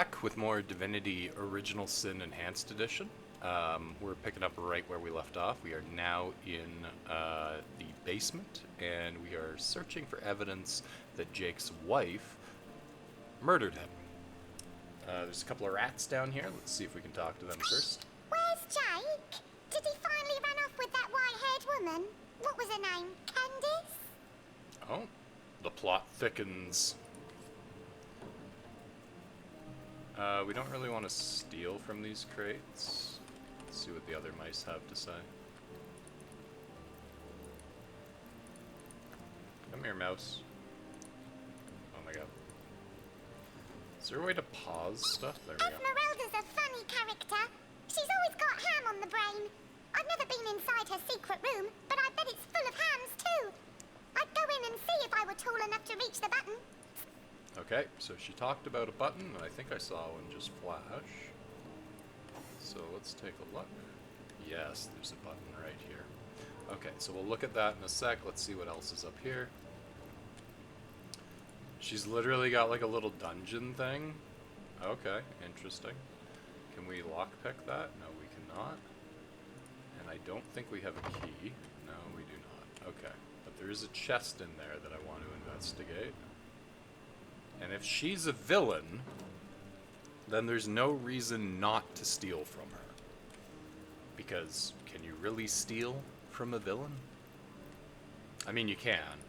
back with more Divinity Original Sin Enhanced Edition. We're picking up right where we left off. We are now in the basement, and we are searching for evidence that Jake's wife murdered him. There's a couple of rats down here. Let's see if we can talk to them first. Where's Jake? Did he finally run off with that white-haired woman? What was her name? Candice? Oh, the plot thickens. We don't really want to steal from these crates. Let's see what the other mice have to say. Come here, mouse. Oh my god. Is there a way to pause stuff? There we go. Esmeralda's a funny character. She's always got ham on the brain. I've never been inside her secret room, but I bet it's full of hams too. I'd go in and see if I were tall enough to reach the button. Okay, so she talked about a button, and I think I saw one just flash. So let's take a look. Yes, there's a button right here. Okay, so we'll look at that in a sec. Let's see what else is up here. She's literally got like a little dungeon thing. Okay, interesting. Can we lockpick that? No, we cannot. And I don't think we have a key. No, we do not. Okay, but there is a chest in there that I want to investigate. And if she's a villain, then there's no reason not to steal from her. Because can you really steal from a villain? I mean, you can.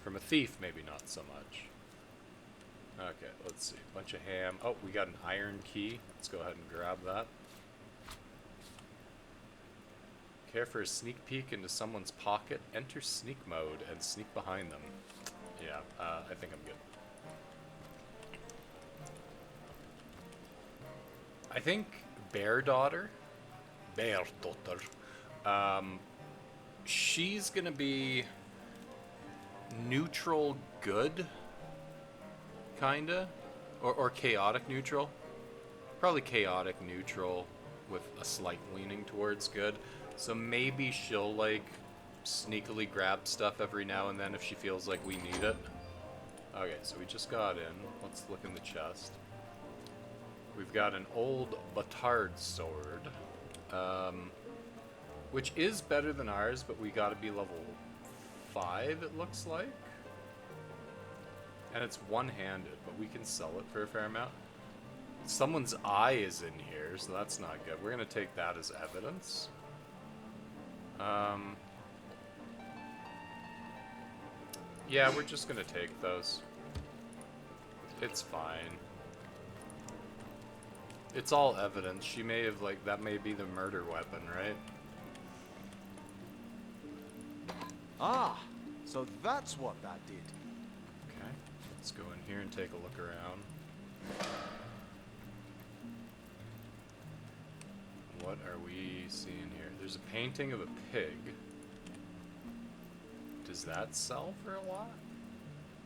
From a thief, maybe not so much. Okay, let's see. Bunch of ham. Oh, we got an iron key. Let's go ahead and grab that. Care for a sneak peek into someone's pocket? Enter sneak mode and sneak behind them. Yeah, I think I'm good. I think Bear Daughter, she's gonna be neutral good, kinda, or chaotic neutral. Probably chaotic neutral with a slight leaning towards good. So maybe she'll like sneakily grab stuff every now and then if she feels like we need it. Okay, so we just got in. Let's look in the chest. We've got an old Batard sword, which is better than ours, but we gotta be level 5, it looks like. And it's one-handed, but we can sell it for a fair amount. Someone's eye is in here, so that's not good. We're gonna take that as evidence. Yeah, we're just gonna take those. It's fine. It's all evidence. She may have, like, that may be the murder weapon, right? Ah, so that's what that did. Okay, let's go in here and take a look around. What are we seeing here? There's a painting of a pig. Does that sell for a lot?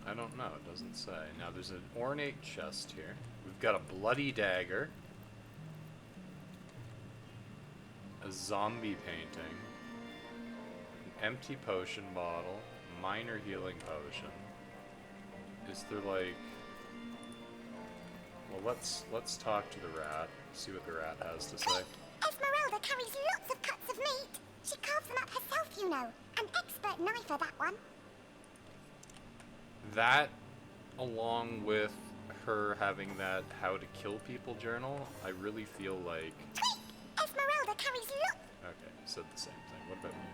I don't know, it doesn't say. Now there's an ornate chest here. We've got a bloody dagger. A zombie painting. An empty potion bottle. Minor healing potion. Is there like... Well, let's talk to the rat. See what the rat has to say. Esmeralda carries lots of cuts of meat. She carves them up herself, you know. An expert knifer, that one. That, along with her having that how to kill people journal, I really feel like... Esmeralda carries lots... Okay, you said the same thing. What about me?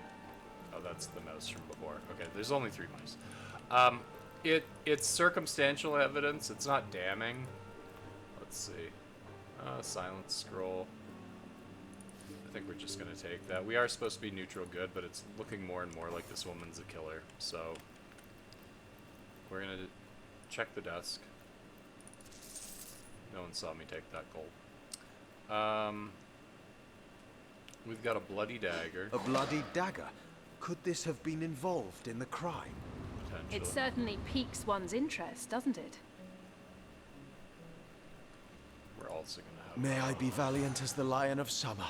Oh, that's the mouse from before. Okay, there's only 3 mice. It's circumstantial evidence. It's not damning. Let's see. Silent scroll. I think we're just gonna take that. We are supposed to be neutral good, but it's looking more and more like this woman's a killer, so... We're gonna check the desk. No one saw me take that gold. We've got a bloody dagger. A bloody dagger? Could this have been involved in the crime? Potentially. It certainly piques one's interest, doesn't it? We're also gonna have... May I be valiant as the Lion of Summer.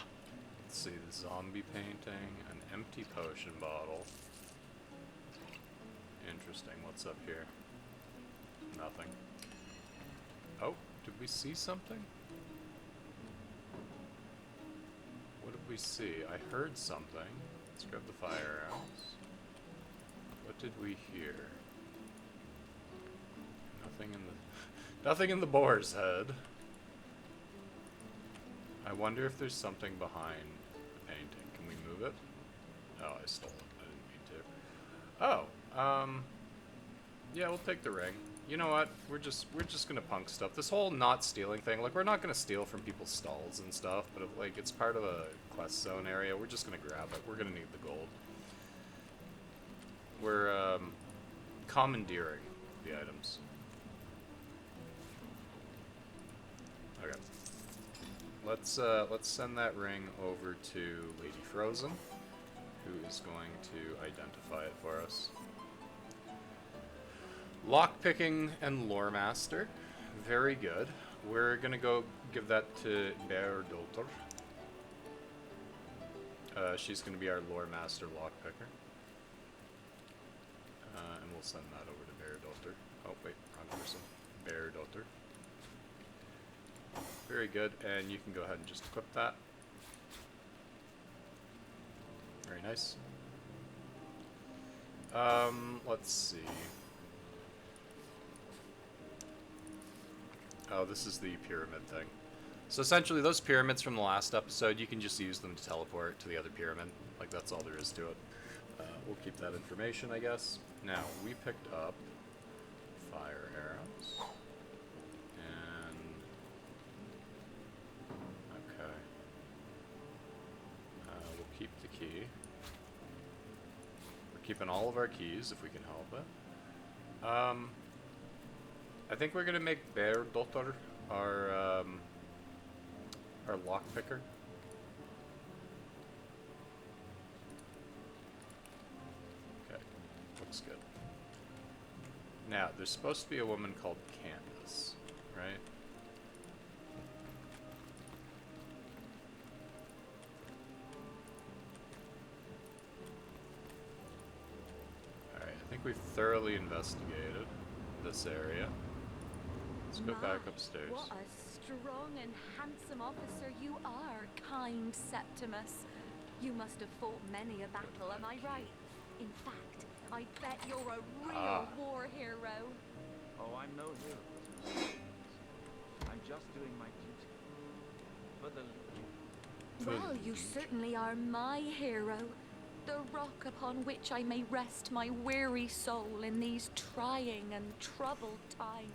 Let's see, the zombie painting, an empty potion bottle. Interesting, what's up here? Nothing. Oh, Did we see something? What did we see? I heard something. Let's grab the fire arrows. What did we hear? Nothing in the... Nothing in the boar's head. I wonder if there's something behind the painting. Can we move it? Oh, I stole it. I didn't mean to. Oh, yeah, we'll take the ring. You know what? We're just gonna punk stuff. This whole not stealing thing, like, we're not gonna steal from people's stalls and stuff, but if, like, it's part of a quest zone area, we're just gonna grab it. We're gonna need the gold. We're commandeering the items. Okay. Let's send that ring over to Lady Frozen, who is going to identify it for us. Lockpicking and Lore Master. Very good. We're gonna go give that to Bear Dolter. She's gonna be our Lore Master Lockpicker. And we'll send that over to Bear Dolter. Oh, wait, wrong person. Bear Dolter. Very good, and you can go ahead and just equip that. Very nice. Let's see. Oh, this is the pyramid thing. So essentially, those pyramids from the last episode, you can just use them to teleport to the other pyramid. Like, that's all there is to it. We'll keep that information, I guess. Now, we picked up fire arrows. And... okay. We'll keep the key. We're keeping all of our keys, if we can help it. I think we're gonna make Bear Dotter our lockpicker. Okay, looks good. Now, there's supposed to be a woman called Candace, right? Alright, I think we've thoroughly investigated this area. Let's go back upstairs. What a strong and handsome officer you are, kind Septimus. You must have fought many a battle, am I right? In fact, I bet you're a real war hero. Oh, I'm no hero. I'm just doing my duty. For the Well, you certainly are my hero. The rock upon which I may rest my weary soul in these trying and troubled times.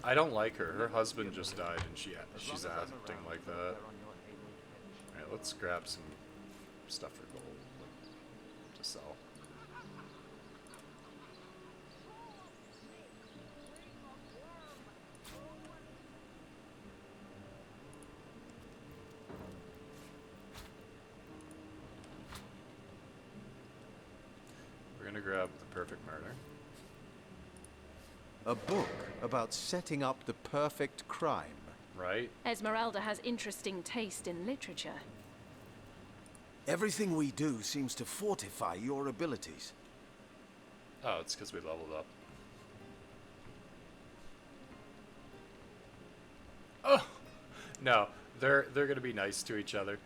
I don't like her. Her husband just died and she's acting like that. Alright, let's grab some stuff for gold to sell. We're gonna grab the perfect murder. a book about setting up the perfect crime. Right? Esmeralda has interesting taste in literature. Everything we do seems to fortify your abilities. Oh, it's because we leveled up. Oh! No, they're gonna be nice to each other.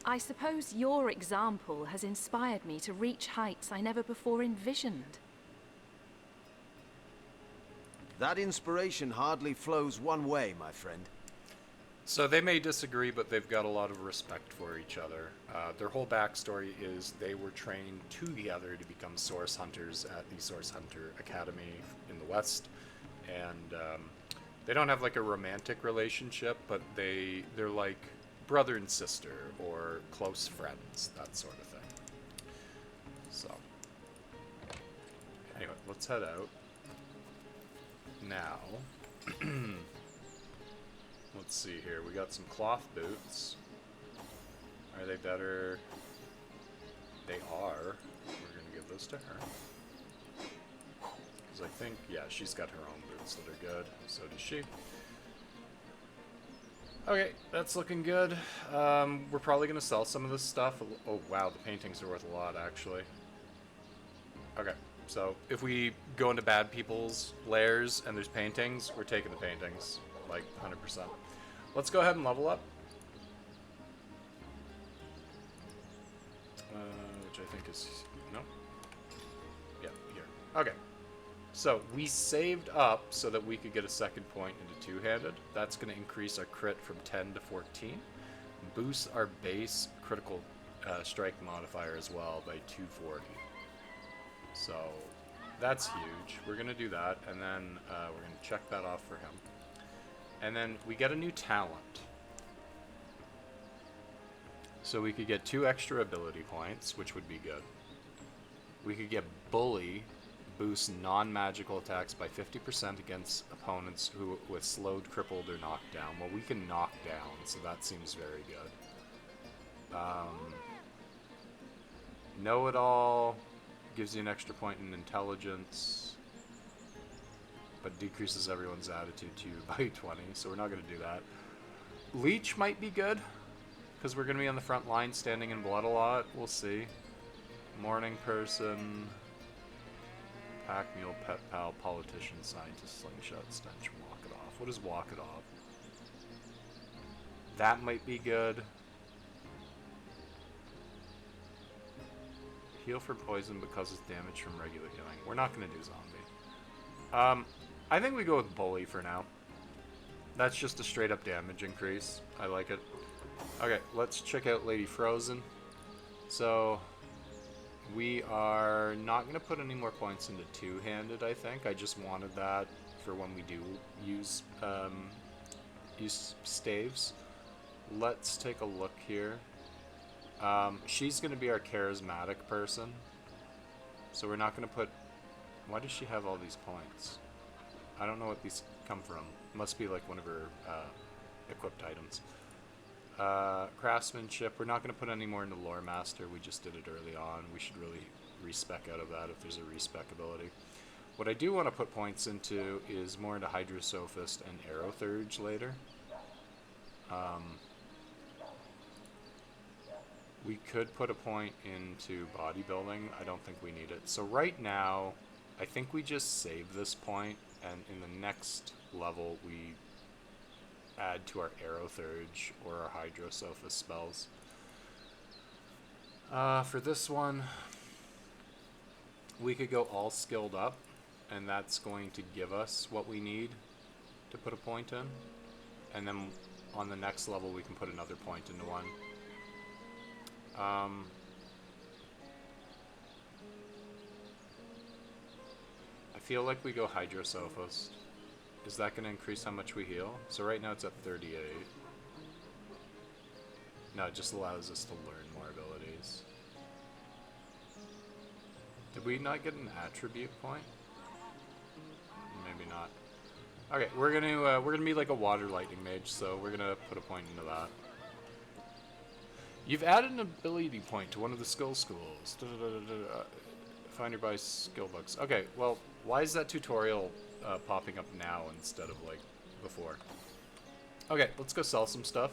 I suppose your example has inspired me to reach heights I never before envisioned. That inspiration hardly flows one way, my friend. So they may disagree, but they've got a lot of respect for each other. Their whole backstory is they were trained together to become source hunters at the Source Hunter Academy in the West. And they don't have like a romantic relationship, but they're like brother and sister or close friends, that sort of thing. So, anyway, let's head out. Now, let's see here. We got some cloth boots. Are they better? They are. We're going to give those to her. Because I think, yeah, she's got her own boots that are good. So does she. Okay, that's looking good. We're probably going to sell some of this stuff. Oh, wow, the paintings are worth a lot, actually. Okay, so if we go into bad people's lairs and there's paintings, we're taking the paintings. like 100%. Let's go ahead and level up. Which I think is... No? Yeah, here. Okay. So, we saved up so that we could get a second point into two-handed. That's going to increase our crit from 10 to 14. Boosts our base critical strike modifier as well by 240. So, that's huge. We're going to do that, and then we're going to check that off for him. And then we get a new talent. So we could get 2 extra ability points, which would be good. We could get Bully, boosts non-magical attacks by 50% against opponents who with slowed, crippled, or knocked down. Well, we can knock down, so that seems very good. Know-it-all gives you an extra point in intelligence, but decreases everyone's attitude to you by 20, so we're not going to do that. Leech might be good, because we're going to be on the front line standing in blood a lot. We'll see. Morning person, pack mule, pet pal, politician, scientist, slingshot, stench, walk it off. What is walk it off? That might be good. Heal for poison but causes damage from regular healing. We're not going to do zombie. I think we go with bully for now. That's just a straight up damage increase. I like it. Okay, let's check out Lady Frozen. So, we are not going to put any more points into two-handed, I think. I just wanted that for when we do use staves. Let's take a look here. She's going to be our charismatic person. So we're not going to put... Why does she have all these points? I don't know what these come from. Must be like one of her equipped items. Craftsmanship, we're not going to put any more into Lore Master. We just did it early on. We should really respec out of that if there's a respec ability. What I do want to put points into is more into Hydrosophist and Aerothurge later. We could put a point into bodybuilding. I don't think we need it. So right now, I think we just save this point, and in the next level, we add to our Aerothurge or our Hydrosophist spells. For this one, we could go all skilled up, and that's going to give us what we need to put a point in. And then on the next level, we can put another point into one. I feel like we go Hydrosophist. Is that going to increase how much we heal? So right now it's at 38. No, it just allows us to learn more abilities. Did we not get an attribute point? Maybe not. Okay, we're gonna be like a water lightning mage, so we're gonna put a point into that. You've added an ability point to one of the skill schools. Find your by skill books. Okay, well, why is that tutorial popping up now instead of like before? Okay, let's go sell some stuff.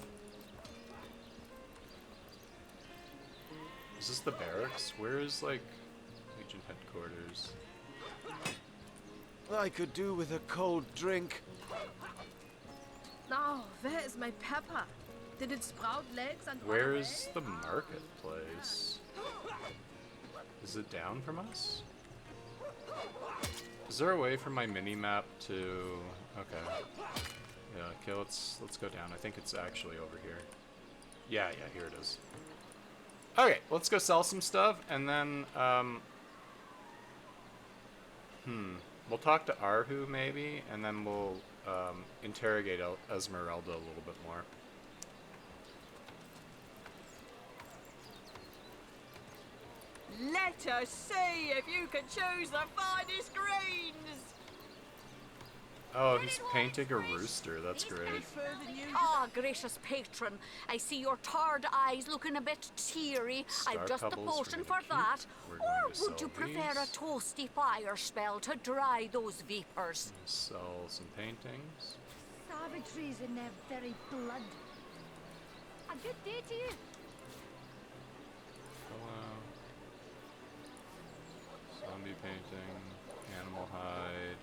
Is this the barracks? Where is like Legion headquarters? I could do with a cold drink. Now, where is my pepper? Did it sprout legs and Where is the marketplace? Is it down from us? Is there a way for my mini-map to... Okay. Yeah, okay, let's go down. I think it's actually over here. Yeah, here it is. Okay, let's go sell some stuff, and then, we'll talk to Arhu, maybe, and then we'll, interrogate Esmeralda a little bit more. Let us see if you can choose the finest greens. Oh, he's painting a rooster. That's great. Ah, gracious patron, I see your tired eyes looking a bit teary. Star I've just a pebbles potion we're for gonna that. keep. We're Or going to would sell you prefer these. a toasty fire spell to dry those vapors? Sell some paintings. Savagery's in their very blood. A good day to you. Hello. Zombie painting. Animal hide.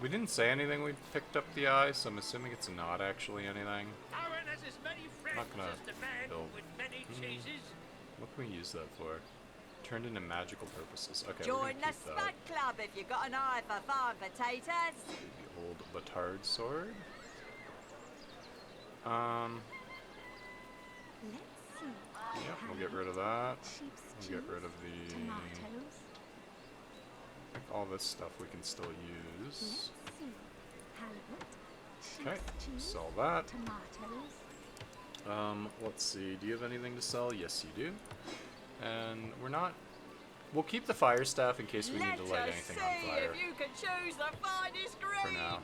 We didn't say anything we picked up the eye, so I'm assuming it's not actually anything. Aaron has as many friends Not gonna as the man build. with many cheeses. What can we use that for? Turned into magical purposes. Okay, Join we're the gonna keep Spud that. Club if you got an eye for farm potatoes. The old Batard sword. Let's see. Yep, we'll get rid of that. Sheep's We'll get rid of cheese, the... tomatoes. I think all this stuff we can still use. Let's see. Halibut. Okay, Sheep's cheese, sell that. tomatoes. Let's see. Do you have anything to sell? Yes, you do. And we're not... We'll keep the fire staff in case we need Let to light us anything see on fire. if you can choose the finest greens. For now.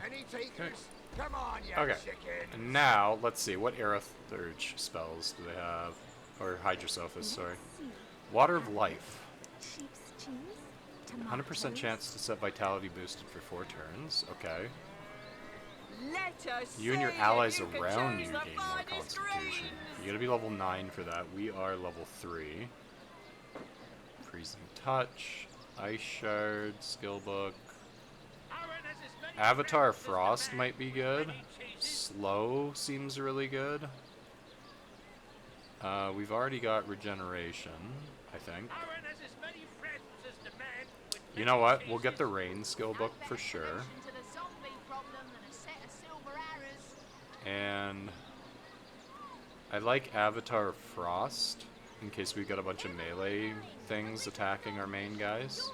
Any takers? Okay. Come on, you Okay. chicken. And now, let's see. What Aerothurge spells do they have? Or Hydrosophis, sorry. Let's see. Water of Life. Sheep's cheese, 100% tomatoes. chance to set vitality boosted for 4 turns. Okay. Let us You and your see if allies you can around choose you the gain more finest constitution. greens. You gotta be level 9 for that. We are level 3. Freezing Touch, Ice Shard, Skill Book. Aaron has as many Avatar friends as the Frost man might be with good. many cheeses. Slow seems really good. We've already got Regeneration, I think. Aaron has as many friends as the man with You know many what? We'll get the cheeses. Rain skill book for sure. To the zombie problem than a set of silver arrows. And I like Avatar Frost in case we got a bunch of melee things attacking our main guys.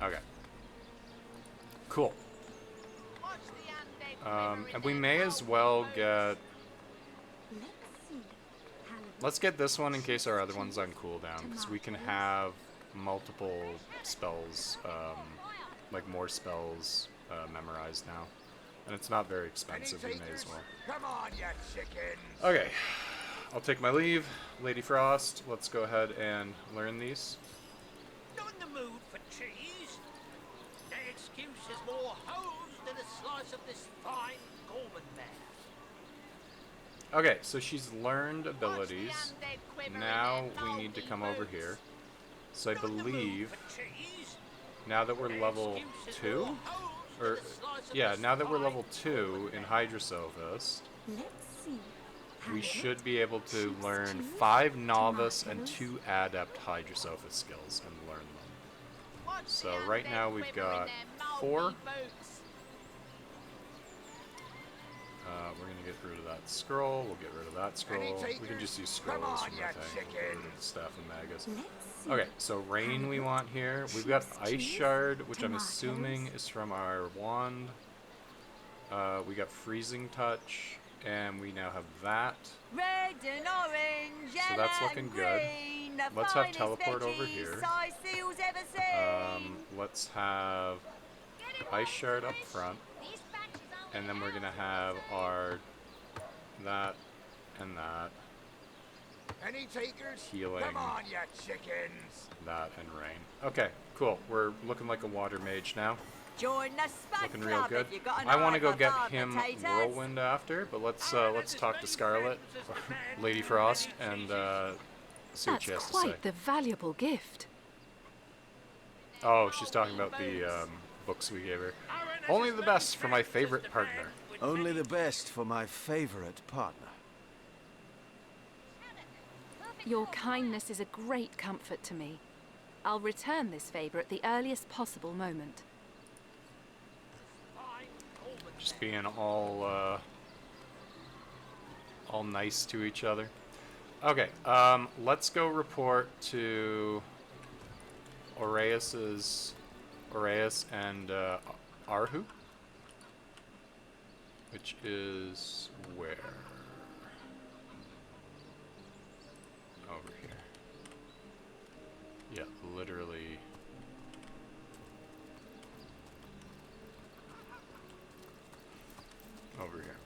Okay. Cool. Watch the undead quiver in And we their may as cold well boots. get... Let's see. Halibut. Let's get this one in case our other one's on cooldown, because we can have multiple spells, like more spells memorized now. And it's not very Any expensive, we may as takers? well. Come on, you chickens. Okay, I'll take my leave. Lady Frost, let's go ahead and learn these. Not in the mood for cheese. The excuse is more hose than a slice of this fine Gorman mare. Okay, so she's learned Watch the abilities. undead quiver in Now their we need to moldy come over boots. here. So I Not in the mood believe for cheese. now that we're The level excuse is 2, more hose or than a slice of yeah, this now that we're fine level 2 Gorman in mare. Hydrosophist, Let's see. we Halibut. should be able to Sheep's learn cheese, 5 novice and tomatoes. 2 adept Hydrosophist skills and learn them. Watch So the right undead now we've quiver in got their 4. moldy boots. We're gonna get rid of that scroll. We'll get rid of that scroll. We can takers? just use Come scrolls on, from you the thing. We'll get rid of chickens. the staff and magus. Let's see. Okay, so rain we want here. We've got Sheep's ice cheese, shard, which I'm tomatoes. assuming is from our wand. We got freezing touch, and we now have that. Red and orange, So yellow that's looking and good. green. The Let's have finest teleport over veggies here. Sightseers ever seen. Let's have the ice shard up front, These batches only and then we're gonna have have our that and that, Any takers? Healing. Come on, you chickens. that and rain. Okay, cool. We're looking like a water mage now. Join the Spud Looking real Club good. if you got an I want eye to go for get farm him potatoes. whirlwind after, but let's talk to Scarlet, Lady Frost, and see what That's she has to say. quite the valuable gift. Oh, she's talking about the books we gave her. Only the best for my favorite partner. Only the best for my favorite partner. Your kindness is a great comfort to me. I'll return this favor at the earliest possible moment. Just being all nice to each other. Okay, let's go report to Aureus and Arhu, which is where? Over here. Yeah, literally. Over here.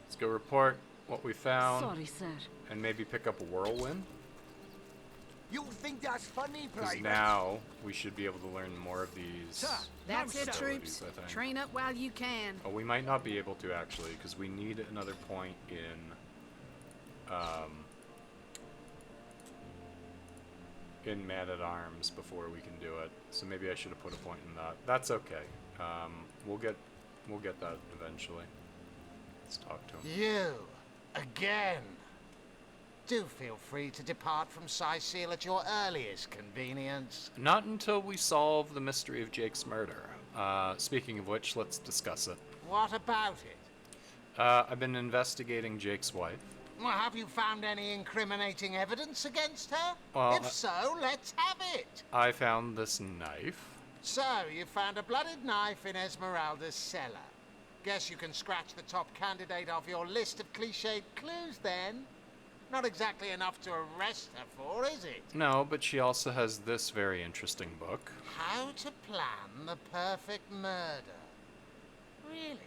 Let's go report what we found. Sorry, sir. And maybe pick up a whirlwind. You think that's funny, Because Private? now we should be able to learn more of these. Sir, That's it, abilities, troops. I think. Train up while you can. Oh, we might not be able to actually, because we need another point in in Man-at-Arms before we can do it. So maybe I should have put a point in that. That's okay. We'll get that eventually. Let's talk to him. You, again. Do feel free to depart from Sicil at your earliest convenience. Not until we solve the mystery of Jake's murder. Speaking of which, let's discuss it. What about it? I've been investigating Jake's wife. Well, have you found any incriminating evidence against her? Well, if so, let's have it. I found this knife. So, you found a blooded knife in Esmeralda's cellar. Guess you can scratch the top candidate off your list of cliched clues then. Not exactly enough to arrest her for, is it? No, but she also has this very interesting book. How to Plan the Perfect Murder. Really?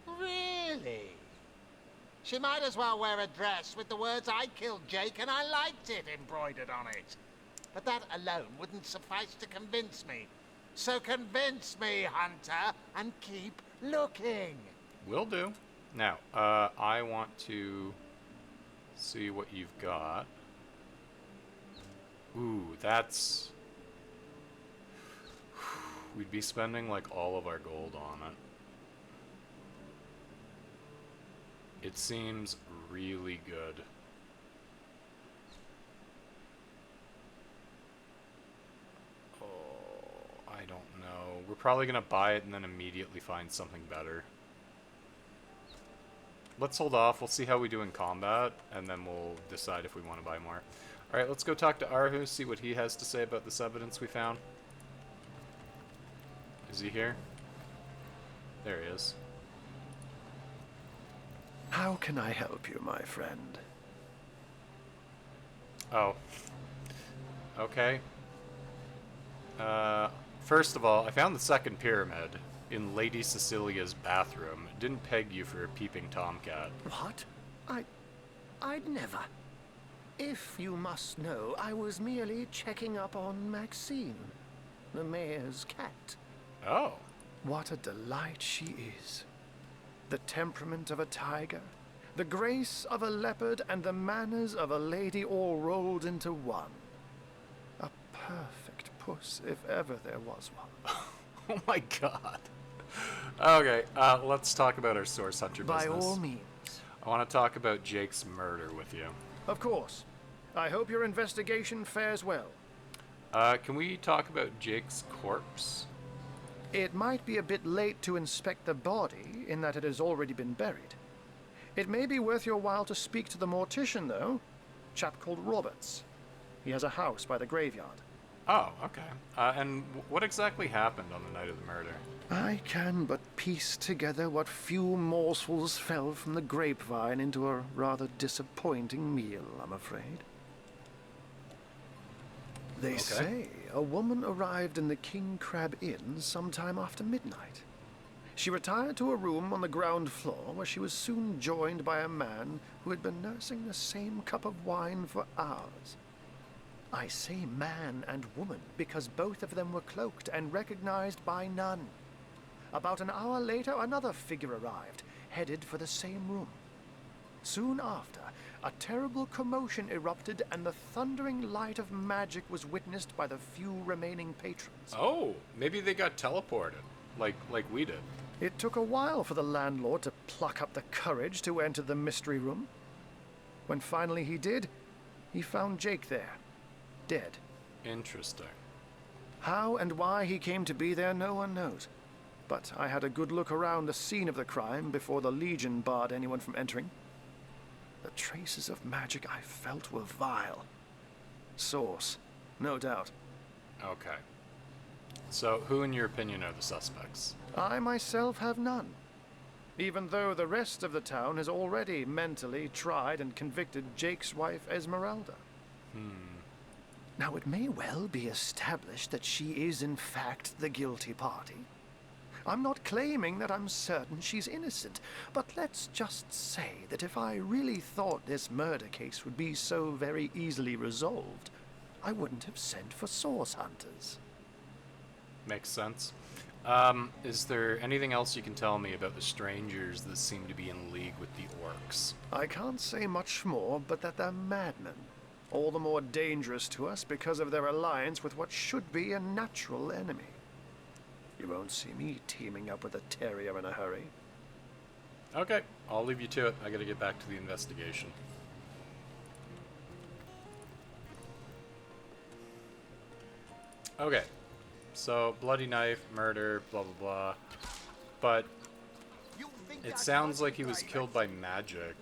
Really? She might as well wear a dress with the words "I killed Jake and I liked it" embroidered on it. But that alone wouldn't suffice to convince me. So convince me, Hunter, and keep looking. Will do. Now, I want to see what you've got. Ooh, that's... We'd be spending like all of our gold on it. It seems really good. Oh, I don't know. We're probably gonna buy it and then immediately find something better. Let's hold off. We'll see how we do in combat, and then we'll decide if we want to buy more. Alright, let's go talk to Arhu, see what he has to say about this evidence we found. Is he here? There he is. How can I help you, my friend? Oh. Okay. First of all, I found the second pyramid in Lady Cecilia's bathroom. Didn't peg you for a peeping tomcat. What? I'd never. If you must know, I was merely checking up on Maxine, the mayor's cat. Oh. What a delight she is. The temperament of a tiger, the grace of a leopard, and the manners of a lady all rolled into one. A perfect puss, if ever there was one. Oh my god. Okay, let's talk about our source hunter business. By all means. I want to talk about Jake's murder with you. Of course. I hope your investigation fares well. Can we talk about Jake's corpse? It might be a bit late to inspect the body, in that it has already been buried. It may be worth your while to speak to the mortician, though. Chap called Roberts. He has a house by the graveyard. Oh, okay. And what exactly happened on the night of the murder? I can but piece together what few morsels fell from the grapevine into a rather disappointing meal, I'm afraid. They say a woman arrived in the King Crab Inn sometime after midnight. She retired to a room on the ground floor where she was soon joined by a man who had been nursing the same cup of wine for hours. I say man and woman because both of them were cloaked and recognized by none. About an hour later, another figure arrived, headed for the same room. Soon after, a terrible commotion erupted and the thundering light of magic was witnessed by the few remaining patrons. Oh, maybe they got teleported, like we did. It took a while for the landlord to pluck up the courage to enter the mystery room. When finally he did, he found Jake there, dead. Interesting. How and why he came to be there, no one knows. But I had a good look around the scene of the crime before the Legion barred anyone from entering. The traces of magic I felt were vile. Source, no doubt. Okay. So, who in your opinion are the suspects? I myself have none. Even though the rest of the town has already mentally tried and convicted Jake's wife, Esmeralda. Now, it may well be established that she is in fact the guilty party. I'm not claiming that I'm certain she's innocent, but let's just say that if I really thought this murder case would be so very easily resolved, I wouldn't have sent for source hunters. Makes sense. Is there anything else you can tell me about the strangers that seem to be in league with the orcs? I can't say much more, but that they're madmen. All the more dangerous to us because of their alliance with what should be a natural enemy. You won't see me teaming up with a terrier in a hurry. Okay, I'll leave you to it. I gotta get back to the investigation. Okay, so bloody knife, murder, blah blah blah. But it sounds like he was killed by magic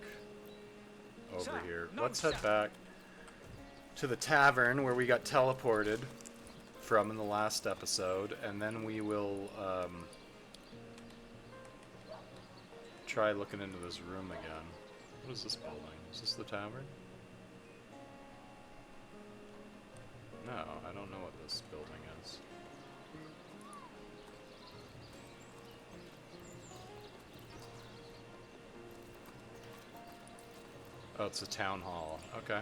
over here. Let's head back to the tavern where we got teleported from in the last episode, and then we will try looking into this room again. What is this building? Is this the tavern? No, I don't know what this building is. Oh, it's a town hall. Okay.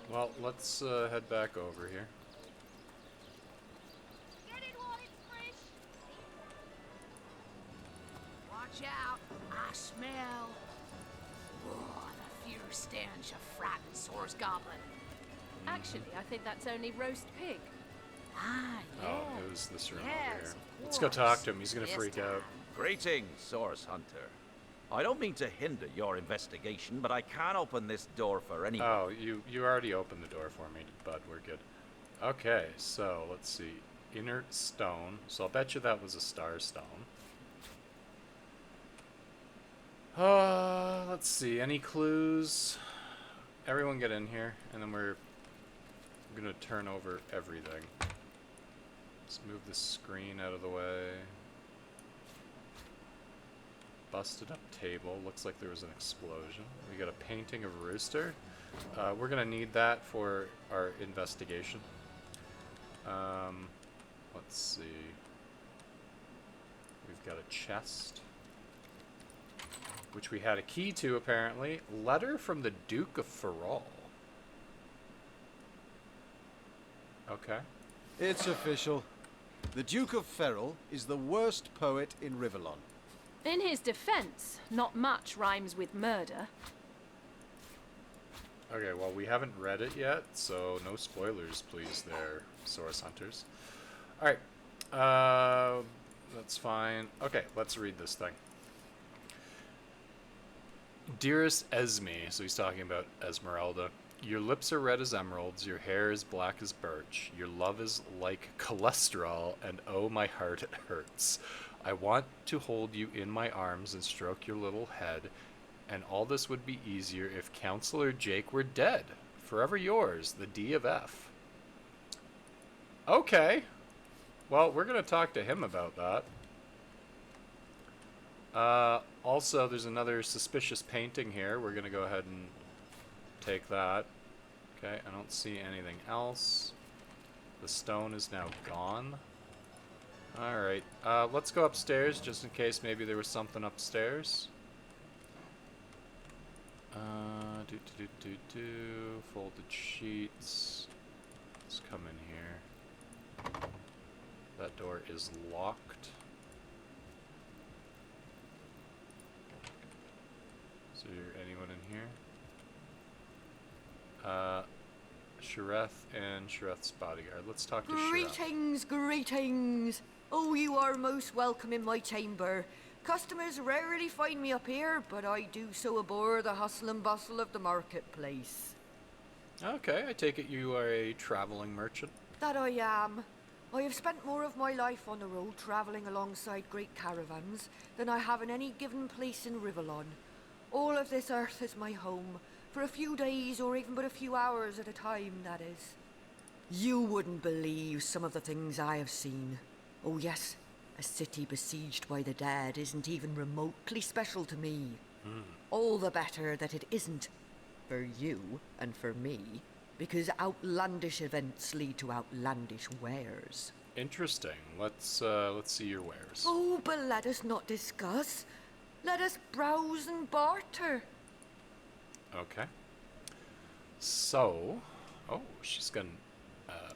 Well, let's head back over here. Watch out! I smell. Oh, the fierce stench of frightened Source Goblin. Actually, I think that's only roast pig. Ah, yes. Oh, it was this room over Yes, here. of Let's go talk to him. He's gonna This freak out. time. Greetings, Source Hunter. I don't mean to hinder your investigation, but I can't open this door for anyone. Oh, you already opened the door for me, bud. We're good. Okay, so let's see. Inert stone. So I'll bet you that was a star stone. Let's see. Any clues? Everyone get in here, and then we're gonna turn over everything. Let's move the screen out of the way. Busted up table. Looks like there was an explosion. We got a painting of a rooster. We're gonna need that for our investigation. Let's see. We've got a chest, which we had a key to apparently. Letter from the Duke of Ferrol. Okay. It's official. The Duke of Ferrol is the worst poet in Rivellon. In his defense, not much rhymes with murder. Okay, well, we haven't read it yet, so no spoilers, please, there, Source Hunters. Alright, that's fine. Okay, let's read this thing. Dearest Esme, so he's talking about Esmeralda. Your lips are red as emeralds, your hair is black as birch, your love is like cholesterol, and oh, my heart, it hurts. I want to hold you in my arms and stroke your little head, and all this would be easier if Counselor Jake were dead. Forever yours, the D of F. Okay. Well, we're going to talk to him about that. Also, there's another suspicious painting here. We're going to go ahead and take that. Okay, I don't see anything else. The stone is now gone. Alright, let's go upstairs just in case maybe there was something upstairs. Folded sheets. Let's come in here. That door is locked. Is there anyone in here? Shareth and Shareth's bodyguard. Let's talk to Shareth. Greetings, greetings. Oh, you are most welcome in my chamber. Customers rarely find me up here, but I do so abhor the hustle and bustle of the marketplace. Okay, I take it you are a traveling merchant. That I am. I have spent more of my life on the road travelling alongside great caravans than I have in any given place in Rivellon. All of this earth is my home, for a few days or even but a few hours at a time, that is. You wouldn't believe some of the things I have seen. Oh yes, a city besieged by the dead isn't even remotely special to me. All the better that it isn't for you and for me, because outlandish events lead to outlandish wares. Interesting. Let's see your wares. Oh, but let us not discuss. Let us browse and barter. Okay. So, oh, she's got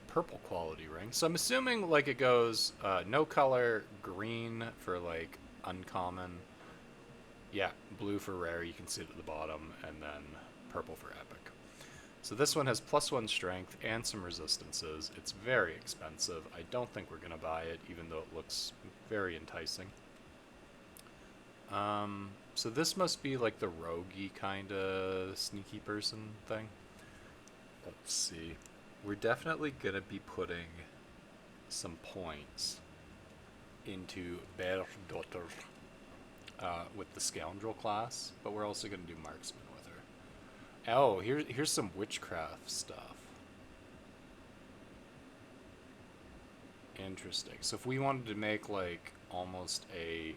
purple quality ring. So I'm assuming like it goes no color, green for like uncommon, yeah, blue for rare, you can see it at the bottom, and then purple for epic. So this one has +1 strength and some resistances. It's very expensive. I don't think we're going to buy it, even though it looks very enticing. So this must be like the roguey kind of sneaky person thing. Let's see. We're definitely going to be putting some points into Berdotter with the Scoundrel class, but we're also going to do Marksman with her. Oh, here's some witchcraft stuff. Interesting. So if we wanted to make like almost a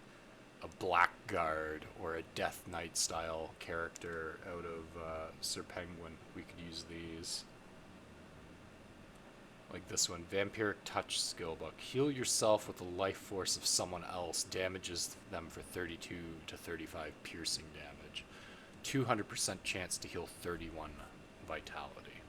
Blackguard or a Death Knight style character out of Sir Penguin, we could use these. Like this one, Vampiric Touch skill book. Heal yourself with the life force of someone else. Damages them for 32 to 35 piercing damage. 200% chance to heal 31 vitality.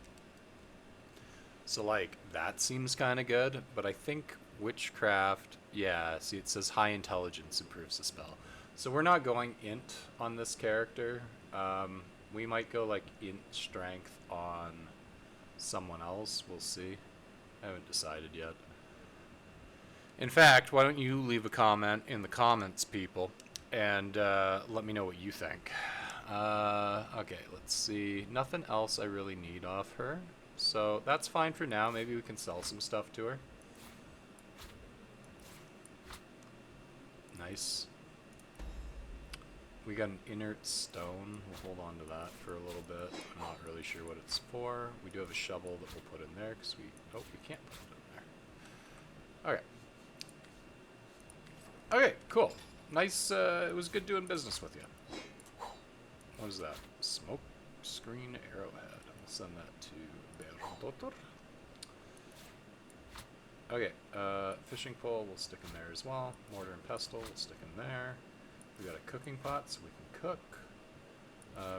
So like, that seems kind of good, but I think Witchcraft, yeah, see it says high intelligence improves the spell. So we're not going int on this character. We might go like int strength on someone else, we'll see. I haven't decided yet. In fact, why don't you leave a comment in the comments, people, and let me know what you think. Okay, let's see. Nothing else I really need off her. So that's fine for now. Maybe we can sell some stuff to her. Nice. We got an inert stone. We'll hold on to that for a little bit. I'm not really sure what it's for. We do have a shovel that we'll put in there because we can't put it in there. Okay. Okay, cool. Nice. It was good doing business with you. What is that? Smoke screen arrowhead. I'll send that to Berdotter. Okay, fishing pole we'll stick in there as well. Mortar and pestle we'll stick in there. We got a cooking pot so we can cook.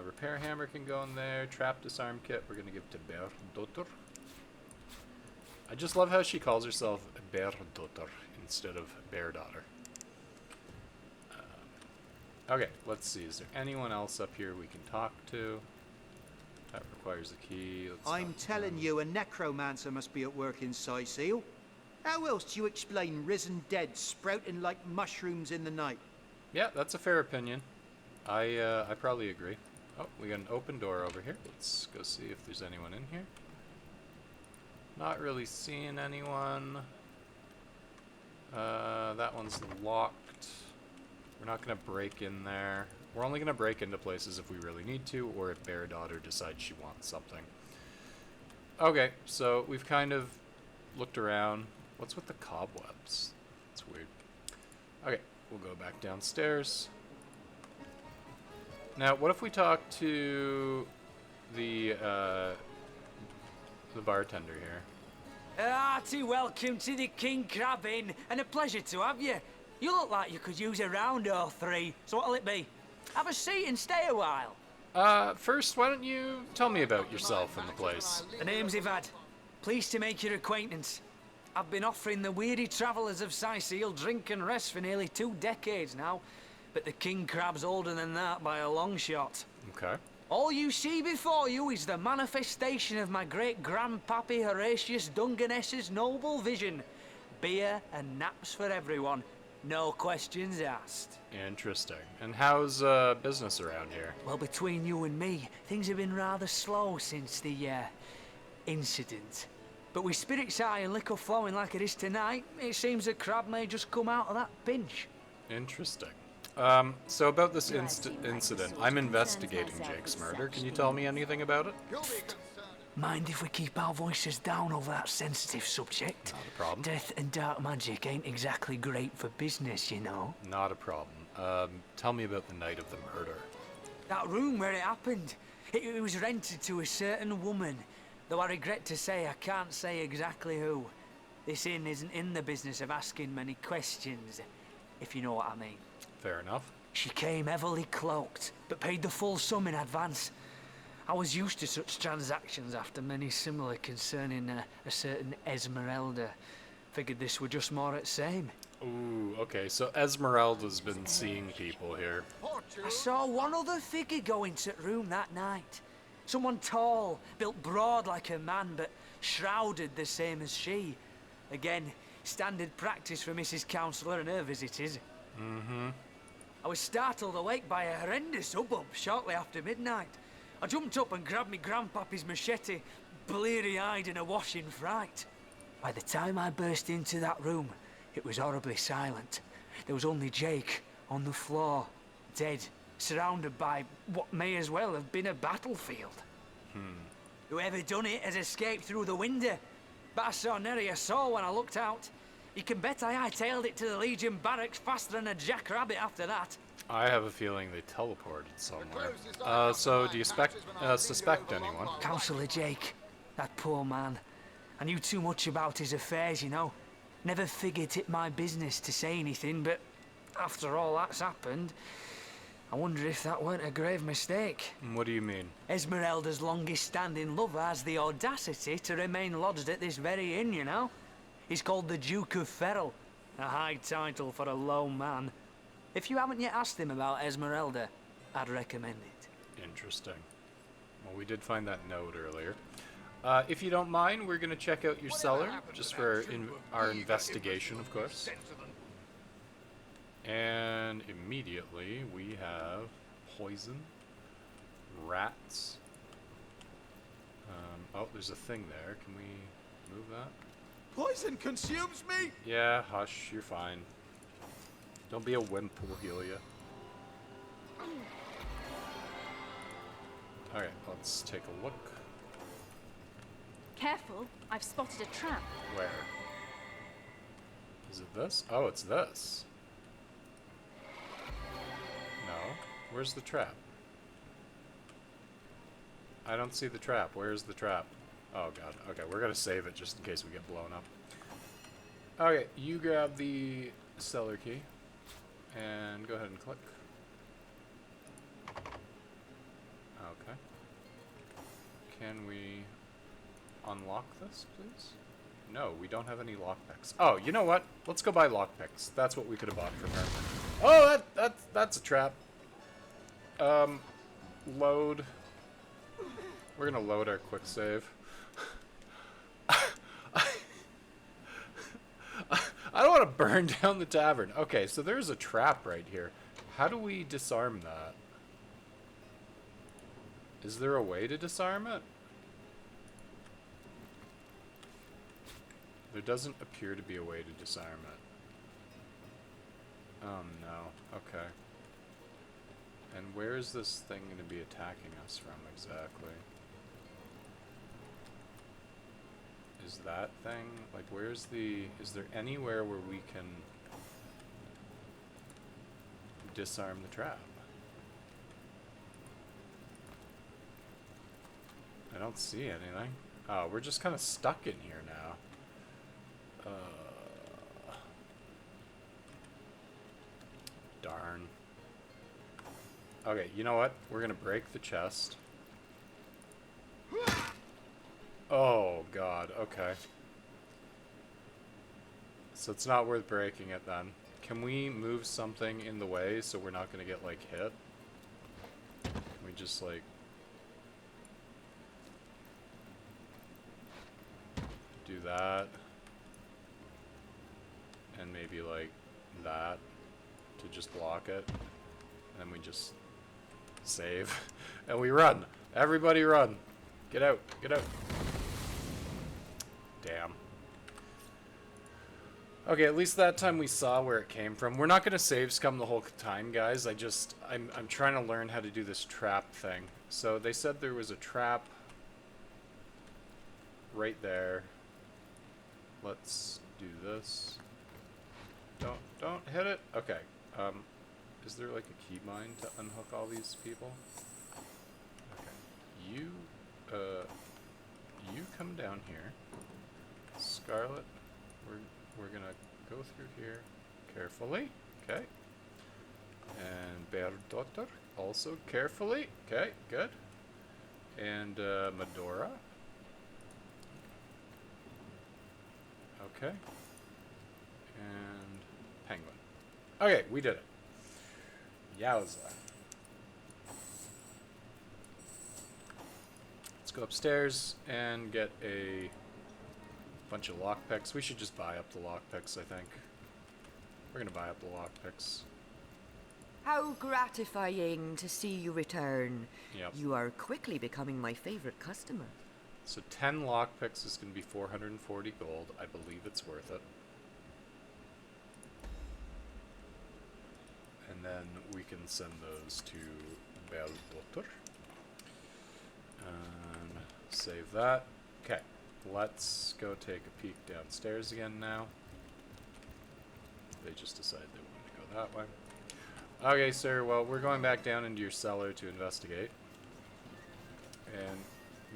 Repair hammer can go in there. Trap disarm kit we're going to give to Berdotter. I just love how she calls herself Berdotter instead of Beardaughter. Okay, let's see. Is there anyone else up here we can talk to? That requires a key. I'm telling you, a necromancer must be at work in Seal. How else do you explain risen dead sprouting like mushrooms in the night? Yeah, that's a fair opinion. I probably agree. Oh, we got an open door over here. Let's go see if there's anyone in here. Not really seeing anyone. That one's locked. We're not going to break in there. We're only going to break into places if we really need to, or if Beardaughter decides she wants something. Okay, so we've kind of looked around. What's with the cobwebs? That's weird. Okay, we'll go back downstairs. Now, what if we talk to the bartender here? Hearty welcome to the King Crab Inn, and a pleasure to have you. You look like you could use a round or three, so what'll it be? Have a seat and stay a while. First, why don't you tell me about yourself and the place? The name's Ivad. Pleased to make your acquaintance. I've been offering the weary travellers of Seal drink and rest for nearly 2 decades now, but the King Crab's older than that by a long shot. Okay. All you see before you is the manifestation of my great-grandpappy Horatius Dungeness's noble vision. Beer and naps for everyone. No questions asked. Interesting. And how's business around here? Well, between you and me, things have been rather slow since the incident. But with spirits high and liquor flowing like it is tonight, it seems the crab may just come out of that pinch. Interesting. So about this incident, I'm investigating Jake's murder. Can you tell me anything about it? Mind if we keep our voices down over that sensitive subject? Not a problem. Death and dark magic ain't exactly great for business, you know. Not a problem. Tell me about the night of the murder. That room where it happened, it was rented to a certain woman. Though I regret to say I can't say exactly who. This inn isn't in the business of asking many questions, if you know what I mean. Fair enough. She came heavily cloaked, but paid the full sum in advance. I was used to such transactions after many similar concerning a certain Esmeralda. Figured this were just more at same. Ooh, okay, so Esmeralda's been seeing people here. I saw one other figure go into the room that night. Someone tall, built broad like a man, but shrouded the same as she. Again, standard practice for Mrs. Counselor and her visitors. Mm-hmm. I was startled awake by a horrendous hubbub shortly after midnight. I jumped up and grabbed me grandpappy's machete, bleary-eyed and awash in fright. By the time I burst into that room, it was horribly silent. There was only Jake on the floor, dead, surrounded by what may as well have been a battlefield. Whoever done it has escaped through the window, but I saw nary a soul when I looked out. You can bet I hightailed it to the Legion barracks faster than a jackrabbit after that. I have a feeling they teleported somewhere. So do you suspect anyone? Councillor Jake, that poor man. I knew too much about his affairs, you know. Never figured it my business to say anything, but after all that's happened, I wonder if that weren't a grave mistake. What do you mean? Esmeralda's longest-standing lover has the audacity to remain lodged at this very inn, you know. He's called the Duke of Ferrol, a high title for a low man. If you haven't yet asked him about Esmeralda, I'd recommend it. Interesting. Well, we did find that note earlier. If you don't mind, we're going to check out your cellar, just for our investigation, of course. And immediately we have poison, rats. Oh, there's a thing there. Can we move that? Poison consumes me? Yeah, hush, you're fine. Don't be a wimp, we'll heal you. Alright, let's take a look. Careful, I've spotted a trap. Where? Is it this? Oh, it's this. No. Where's the trap? I don't see the trap. Where's the trap? Oh god. Okay, we're gonna save it just in case we get blown up. Okay, you grab the cellar key and go ahead and click. Okay. Can we unlock this, please? No, we don't have any lockpicks. Oh, you know what? Let's go buy lockpicks. That's what we could have bought from her. Oh, that's a trap. Load. We're gonna load our quick save. I don't want to burn down the tavern. Okay, so there's a trap right here. How do we disarm that? Is there a way to disarm it? There doesn't appear to be a way to disarm it. Oh no. Okay. And where is this thing going to be attacking us from exactly? Is that thing, like, where's the, is there anywhere where we can disarm the trap? I don't see anything. Oh, we're just kind of stuck in here now. Darn. Okay, you know what? We're gonna break the chest. Oh god, okay. So it's not worth breaking it then. Can we move something in the way so we're not gonna get, like, hit? Can we just, like... do that? And maybe, like, that to just block it. And then we just save. And we run! Everybody run! Get out! Get out! Damn. Okay, at least that time we saw where it came from. We're not gonna save scum the whole time, guys. I'm trying to learn how to do this trap thing. So they said there was a trap right there. Let's do this. Don't hit it. Okay. Is there like a keybind to unhook all these people? Okay. You come down here. Scarlet, we're gonna go through here carefully. Okay. And Berdotter, also carefully. Okay, good. And Medora. Okay. And Penguin. Okay, we did it. Yowza. Let's go upstairs and get a bunch of lockpicks. We should just buy up the lockpicks, I think. We're gonna buy up the lockpicks. How gratifying to see you return. Yep. You are quickly becoming my favorite customer. So 10 lockpicks is gonna be 440 gold. I believe it's worth it. And then we can send those to Beldotter. Save that. Okay, let's go take a peek downstairs again now. They just decided they wanted to go that way. Okay, sir, well, we're going back down into your cellar to investigate. And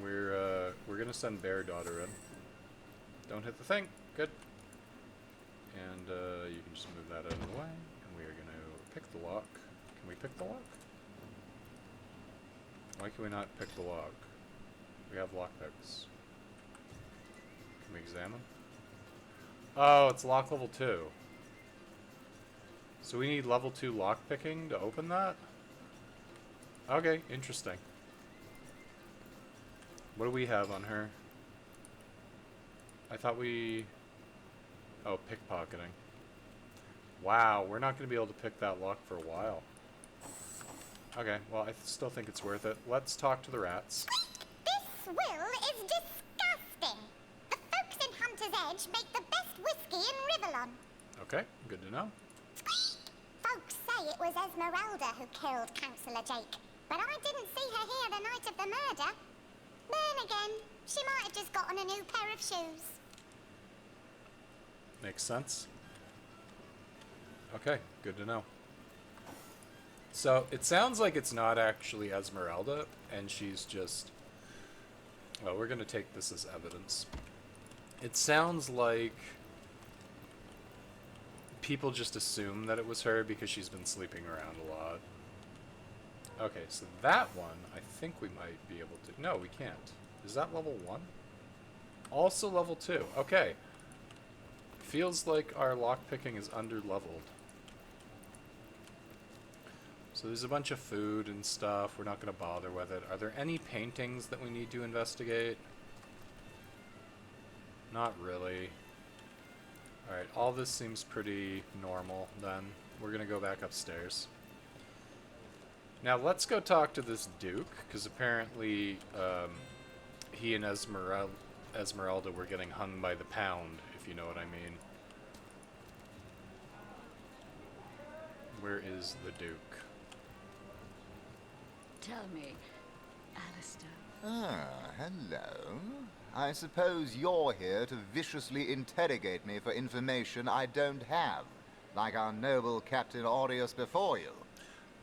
we're gonna send Bear Daughter in. Don't hit the thing. Good. And you can just move that out of the way. And we are gonna pick the lock. Can we pick the lock? Why can we not pick the lock? We have lockpicks. Can we examine? Oh, it's lock level 2. So we need level 2 lockpicking to open that? Okay, interesting. What do we have on her? I thought we... Oh, pickpocketing. Wow, we're not going to be able to pick that lock for a while. Okay, well, I still think it's worth it. Let's talk to the rats. This will is disgusting. The folks in Hunter's Edge make the best whiskey in Rivellon. Okay, good to know. Folks say it was Esmeralda who killed Councillor Jake, but I didn't see her here the night of the murder. Then again, she might have just gotten a new pair of shoes. Makes sense. Okay, good to know. So, it sounds like it's not actually Esmeralda, and she's just... Well, we're gonna take this as evidence. It sounds like people just assume that it was her because she's been sleeping around a lot. Okay, so that one, I think we might be able to... No, we can't. Is that level 1? Also level 2. Okay. Feels like our lockpicking is under-leveled. So there's a bunch of food and stuff. We're not going to bother with it. Are there any paintings that we need to investigate? Not really. Alright, all this seems pretty normal then. We're going to go back upstairs. Now let's go talk to this Duke, because apparently he and Esmeralda were getting hung by the pound, if you know what I mean. Where is the Duke? Tell me, Alistair. Ah, hello. I suppose you're here to viciously interrogate me for information I don't have, like our noble Captain Aureus before you.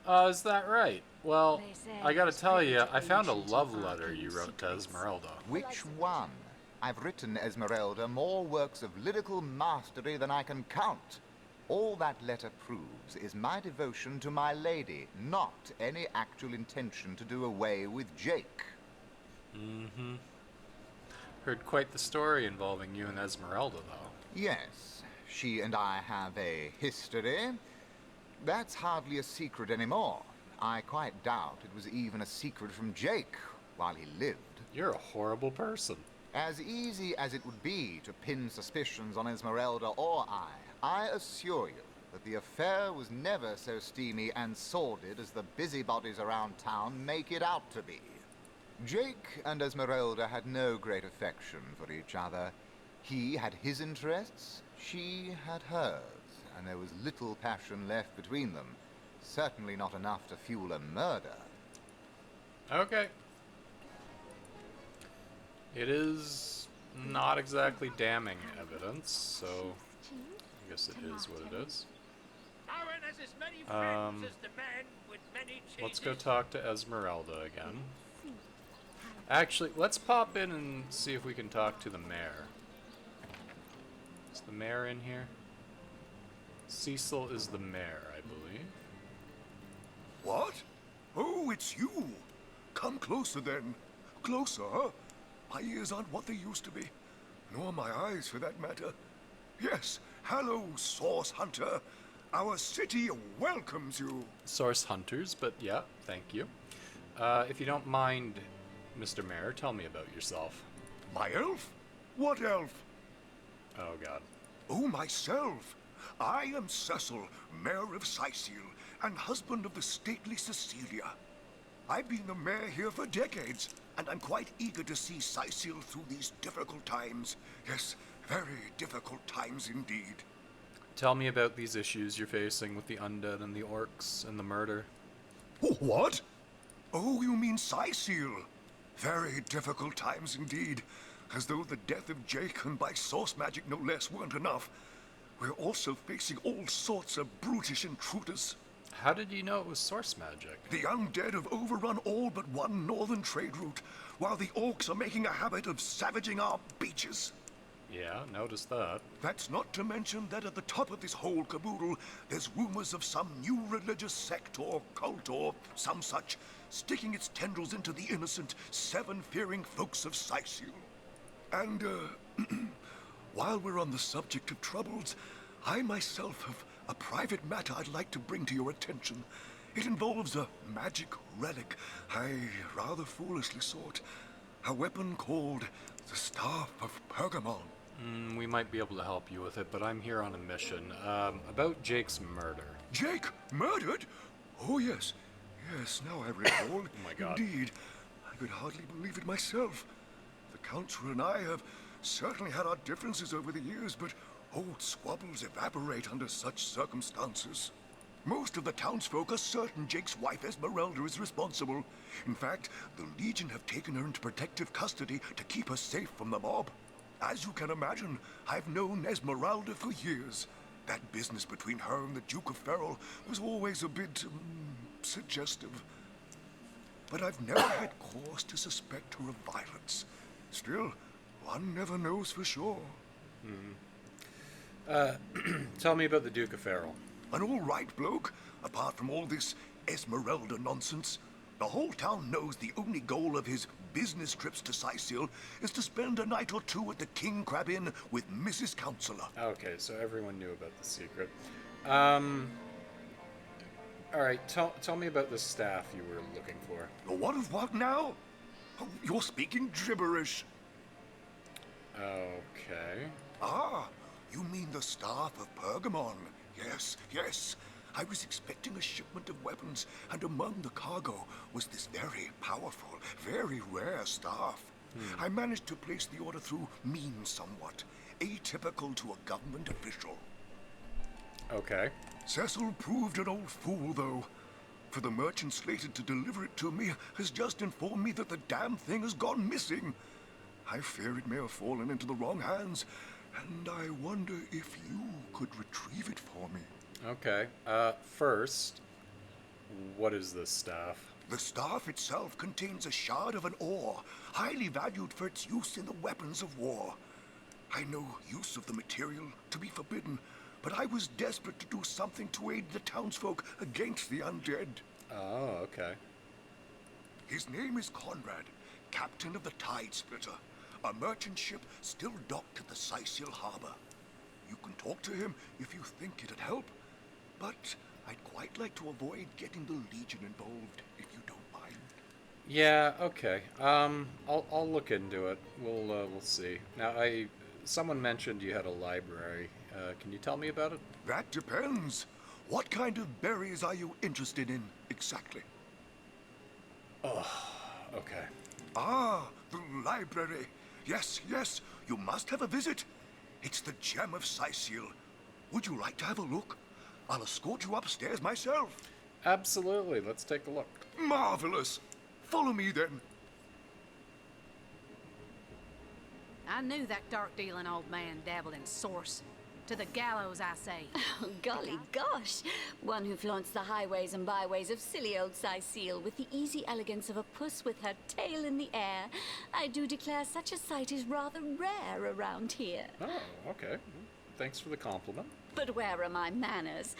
Is that right? Well, I gotta tell you, I found a love letter you wrote to Esmeralda. Which one? I've written Esmeralda more works of lyrical mastery than I can count. All that letter proves is my devotion to my lady, not any actual intention to do away with Jake. Mm-hmm. Heard quite the story involving you and Esmeralda, though. Yes, she and I have a history. That's hardly a secret anymore. I quite doubt it was even a secret from Jake while he lived. You're a horrible person. As easy as it would be to pin suspicions on Esmeralda or I assure you that the affair was never so steamy and sordid as the busybodies around town make it out to be. Jake and Esmeralda had no great affection for each other. He had his interests, she had hers, and there was little passion left between them. Certainly not enough to fuel a murder. Okay. It is not exactly damning evidence, so I guess it is what it is. Let's go talk to Esmeralda again. Actually, let's pop in and see if we can talk to the mayor. Is the mayor in here? Cecil is the mayor, I believe. What? Oh, it's you. Come closer then. closer, huh? My ears aren't what they used to be. Nor my eyes, for that matter. Yes, hello, Source Hunter. Our city welcomes you. Source hunters, but yeah, thank you. If you don't mind, Mr. Mayor, tell me about yourself. My elf? What elf? Oh, God. Oh, myself. I am Cecil, Mayor of Sicil, and husband of the stately Cecilia. I've been the mayor here for decades, and I'm quite eager to see Sicil through these difficult times. Yes, very difficult times indeed. Tell me about these issues you're facing with the undead and the orcs and the murder. What? Oh, you mean Sicil? Very difficult times indeed. As though the death of Jake, and by source magic no less, weren't enough. We're also facing all sorts of brutish intruders. How did you know it was source magic? The undead have overrun all but one northern trade route, while the orcs are making a habit of savaging our beaches. Yeah, noticed that. That's not to mention that at the top of this whole caboodle, there's rumors of some new religious sect or cult or some such, sticking its tendrils into the innocent, seven-fearing folks of Sicil. And, while we're on the subject of troubles, I myself have a private matter I'd like to bring to your attention. It involves a magic relic I rather foolishly sought. A weapon called the Staff of Pergamon. We might be able to help you with it, but I'm here on a mission. About Jake's murder. Jake? Murdered? Oh, yes. Yes, now I recall. Oh, my God. Indeed. I could hardly believe it myself. The Council and I have certainly had our differences over the years, but old squabbles evaporate under such circumstances. Most of the townsfolk are certain Jake's wife Esmeralda is responsible. In fact, the Legion have taken her into protective custody to keep her safe from the mob. As you can imagine, I've known Esmeralda for years. That business between her and the Duke of Ferrol was always a bit suggestive. But I've never had cause to suspect her of violence. Still, one never knows for sure. Tell me about the Duke of Ferrol. An all right bloke, apart from all this Esmeralda nonsense. The whole town knows the only goal of his business trips to Sicil is to spend a night or two at the King Crab Inn with Mrs. Counselor. Okay, so everyone knew about the secret. Alright, tell me about the staff you were looking for. What now? Oh, you're speaking gibberish. Okay. Ah, you mean the Staff of Pergamon. Yes, yes. I was expecting a shipment of weapons, and among the cargo was this very powerful, very rare staff. I managed to place the order through means somewhat, atypical to a government official. Okay. Cecil proved an old fool, though. For the merchant slated to deliver it to me has just informed me that the damn thing has gone missing. I fear it may have fallen into the wrong hands, and I wonder if you could retrieve it for me. Okay. First, what is this staff? The staff itself contains a shard of an ore, highly valued for its use in the weapons of war. I know use of the material to be forbidden, but I was desperate to do something to aid the townsfolk against the undead. Oh, okay. His name is Conrad, captain of the Tide Splitter, a merchant ship still docked at the Sicil harbor. You can talk to him if you think it'd help, but I'd quite like to avoid getting the Legion involved, if you don't mind. Yeah, okay. I'll look into it. We'll see. Now, someone mentioned you had a library. Can you tell me about it? That depends. What kind of berries are you interested in, exactly? Oh, okay. Ah, the library. Yes, yes, you must have a visit. It's the gem of Sicil. Would you like to have a look? I'll escort you upstairs myself. Absolutely. Let's take a look. Marvelous. Follow me, then. I knew that dark-dealing old man dabbled in source. To the gallows, I say. Oh, golly gosh. One who flaunts the highways and byways of silly old Sicil with the easy elegance of a puss with her tail in the air. I do declare such a sight is rather rare around here. Oh, okay. Thanks for the compliment. But where are my manners?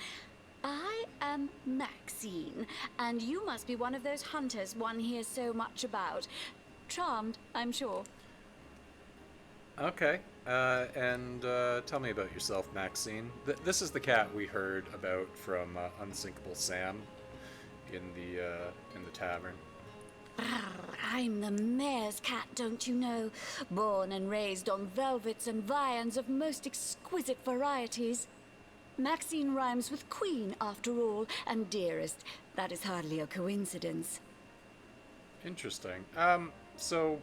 I am Maxine, and you must be one of those hunters one hears so much about. Charmed, I'm sure. Okay, and tell me about yourself, Maxine. This is the cat we heard about from Unsinkable Sam in the tavern. I'm the mayor's cat, don't you know? Born and raised on velvets and viands of most exquisite varieties. Maxine rhymes with queen, after all, and dearest. That is hardly a coincidence. Interesting. So,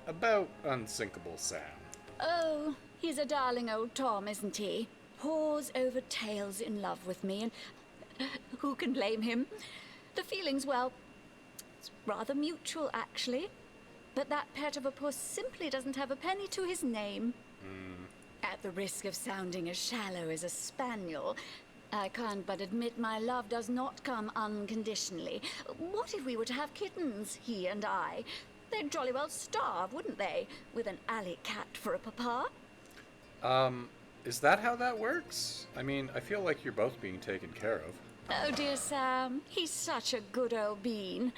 about Unsinkable Sam. Oh, he's a darling old Tom, isn't he? Paws over tails in love with me, and who can blame him? The feeling's, well, it's rather mutual, actually. But that pet of a puss simply doesn't have a penny to his name. At the risk of sounding as shallow as a spaniel, I can't but admit my love does not come unconditionally. What if we were to have kittens, he and I? They'd jolly well starve, wouldn't they? With an alley cat for a papa? Is that how that works? I mean, I feel like you're both being taken care of. Oh, dear Sam, he's such a good old bean.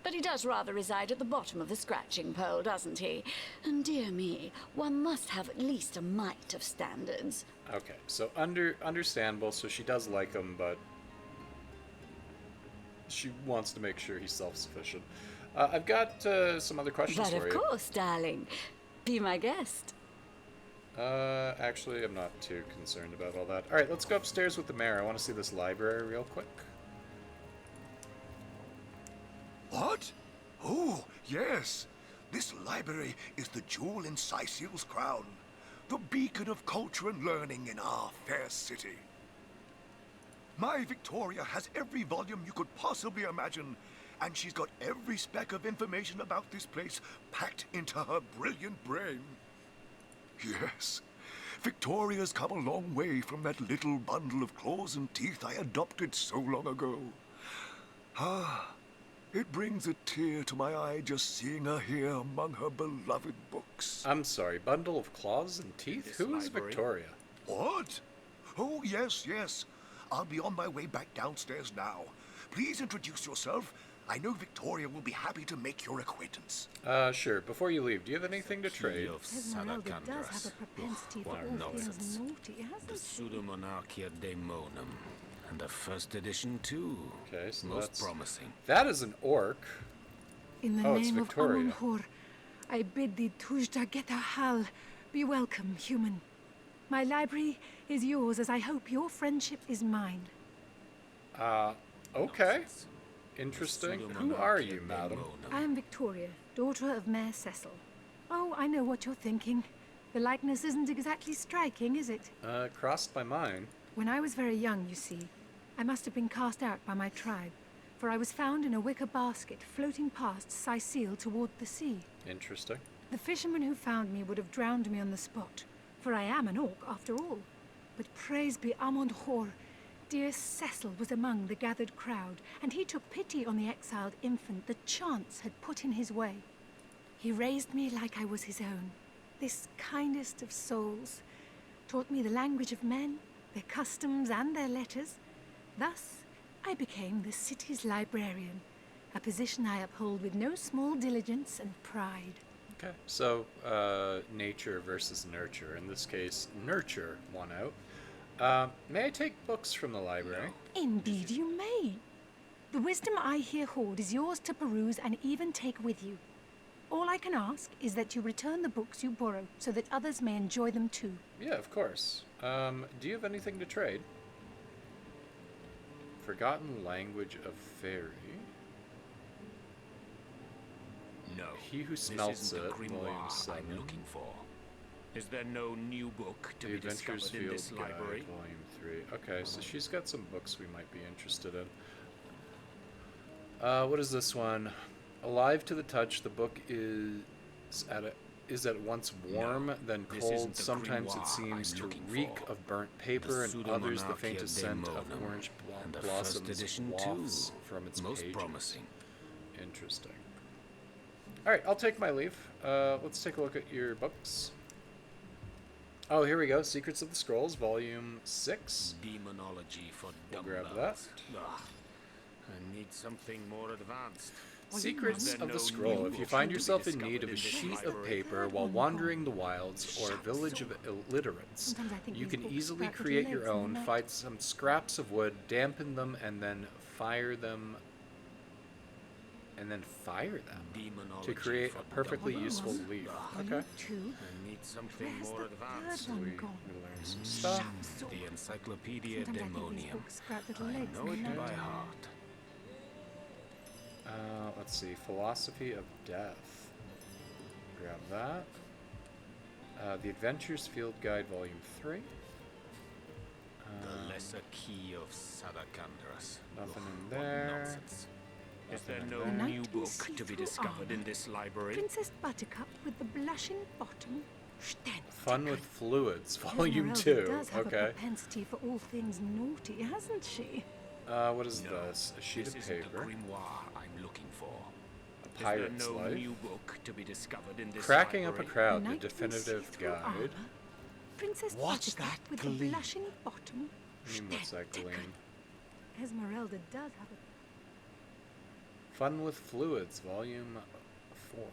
But he does rather reside at the bottom of the scratching pole, doesn't he? And dear me, one must have at least a mite of standards. Okay, so understandable. So she does like him, but she wants to make sure he's self-sufficient. I've got some other questions But for of you. course, darling. Be my guest. Actually, I'm not too concerned about all that. All right, let's go upstairs with the mayor. I want to see this library real quick. What? Oh, yes. This library is the jewel in Sicil's crown, the beacon of culture and learning in our fair city. My Victoria has every volume you could possibly imagine, and she's got every speck of information about this place packed into her brilliant brain. Yes, Victoria's come a long way from that little bundle of claws and teeth I adopted so long ago. It brings a tear to my eye just seeing her here among her beloved books. I'm sorry, bundle of claws and teeth? Who is Victoria? What? Oh, yes, yes. I'll be on my way back downstairs now. Please introduce yourself. I know Victoria will be happy to make your acquaintance. Sure. Before you leave, do you have anything to trade? Esmeralda does have a propensity for all things naughty, The hasn't she? Pseudomonarchia Daemonum. And a first edition, too. Okay, so Most that's promising. That is an orc. In the Oh, it's name of Victoria. Amun-Hor, I bid thee Tujda Geta Hal. Be welcome, human. My library is yours, as I hope your friendship is mine. Okay. Interesting. Who are you, madam? I am Victoria, daughter of Mayor Cecil. Oh, I know what you're thinking. The likeness isn't exactly striking, is it? Crossed my mind. When I was very young, you see, I must have been cast out by my tribe, for I was found in a wicker basket floating past Sicile toward the sea. Interesting. The fisherman who found me would have drowned me on the spot, for I am an orc after all. But praise be Amun-Hor, dear Cecil was among the gathered crowd, and he took pity on the exiled infant that chance had put in his way. He raised me like I was his own, this kindest of souls, taught me the language of men, their customs and their letters. Thus, I became the city's librarian, a position I uphold with no small diligence and pride. Okay. So, nature versus nurture. In this case, nurture won out. May I take books from the library? Indeed you may. The wisdom I here hoard is yours to peruse and even take with you. All I can ask is that you return the books you borrow so that others may enjoy them too. Yeah, of course. Do you have anything to trade? Forgotten language of fairy. No. He who this smelts isn't the it, Volume grimoire 7. I'm looking for. Is there no new book to The be Adventures discovered in Field this Guide, library? Volume 3. Okay, so she's got some books we might be interested in. What is this one? Alive to the touch, the book is at once warm, then this cold. isn't the Sometimes it grimoire seems I'm to looking reek for. of burnt paper, and others the Pseudomonarchia faintest scent of Daemonum. orange And a blossoms first edition wafts too. from its Most pages. promising. Interesting. All right, I'll take my leave. Let's take a look at your books. Oh, here we go. Secrets of the Scrolls, Volume 6. Demonology for We'll grab dumbbells. that. Ugh. I need something more advanced. Secrets of the Scroll. If you find yourself in need of a sheet of paper while wandering the wilds or a village of illiterates, you can easily create your own, find some scraps of wood, dampen them, and then fire them to create a perfectly useful leaf. Okay. I need something more advanced. So we learn some stuff. The Encyclopedia Daemonium. I know it by heart. Let's see. Philosophy of Death. Grab that. The Adventures Field Guide, Volume 3. The Lesser Key of Sadakandras. Nothing in there. Nonsense. Is there no The new knight book in to be see-through discovered armor. in this library? Princess Buttercup with the blushing bottom. Sten. Fun with Fluids, Volume Esmeralda 2. does have a Okay. propensity for all things naughty, hasn't she? What is this? A sheet This of isn't the paper. grimoire I'm looking for. A pirate's Is there no life. new book to be discovered in this Cracking up a library? crowd, the Knight in definitive see-through guide. armor. Princess What's Buttercup that with gleam? the blushing bottom. What's that gleam? Esmeralda does have a Fun with Fluids, Volume 4.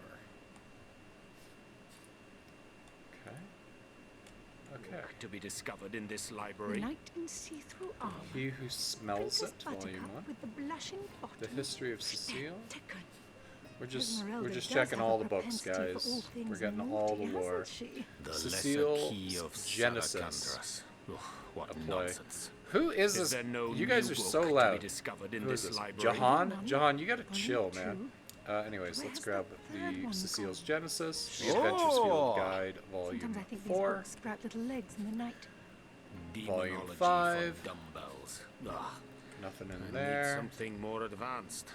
Okay. To be discovered in this The library. knight in see-through armor. He Who Smells Princess It, Volume Buttercup 1. with the blushing bottom. The History of Cecile. We're just Esmeralda just does checking have a all the books, propensity for guys. all things We're getting all the naughty, lore. hasn't she? The Cecile Lesser Key of Genesis. Sadakandras. Ugh, what A play. nonsense. Who is this? there no You guys new are so book to loud. be discovered in Who is this this? library? Jahan? Jahan, you gotta chill, man. Two. Anyways, let's Where's grab the third the one Cecile's gone? Genesis, the Adventures Field Oh! Guide, Sometimes Volume I think these 4. books sprout little legs in the night. Volume Demonology 5. for dumbbells. Ugh. Nothing in I need there. something more advanced.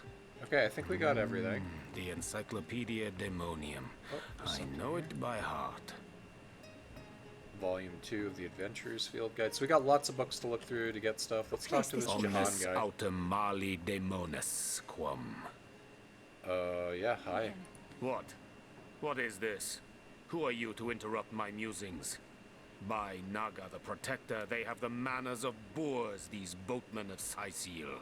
Okay, I think we got everything. The Encyclopedia Daemonium. Oh, there's I something know here. it by heart. Volume 2 of the Adventures Field Guide. So we got lots of books to look through to get stuff. Let's talk to this Jahan Omnis guy. autem mali daemonis quam. Yeah, hi. What? What is this? Who are you to interrupt my musings? By Naga the Protector, they have the manners of boors, these boatmen of Sicile.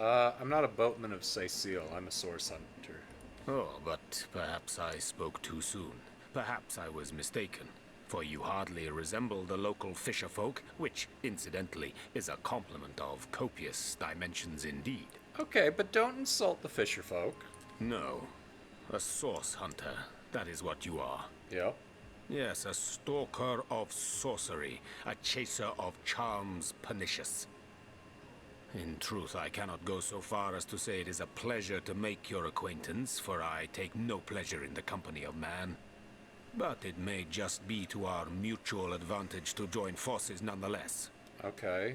I'm not a boatman of Sicile. I'm a source hunter. Oh, but perhaps I spoke too soon. Perhaps I was mistaken, for you hardly resemble the local fisherfolk, which, incidentally, is a compliment of copious dimensions indeed. Okay, but don't insult the fisherfolk. No, a source hunter. That is what you are. Yep. Yes, a stalker of sorcery, a chaser of charms pernicious. In truth, I cannot go so far as to say it is a pleasure to make your acquaintance, for I take no pleasure in the company of man. But it may just be to our mutual advantage to join forces nonetheless. Okay.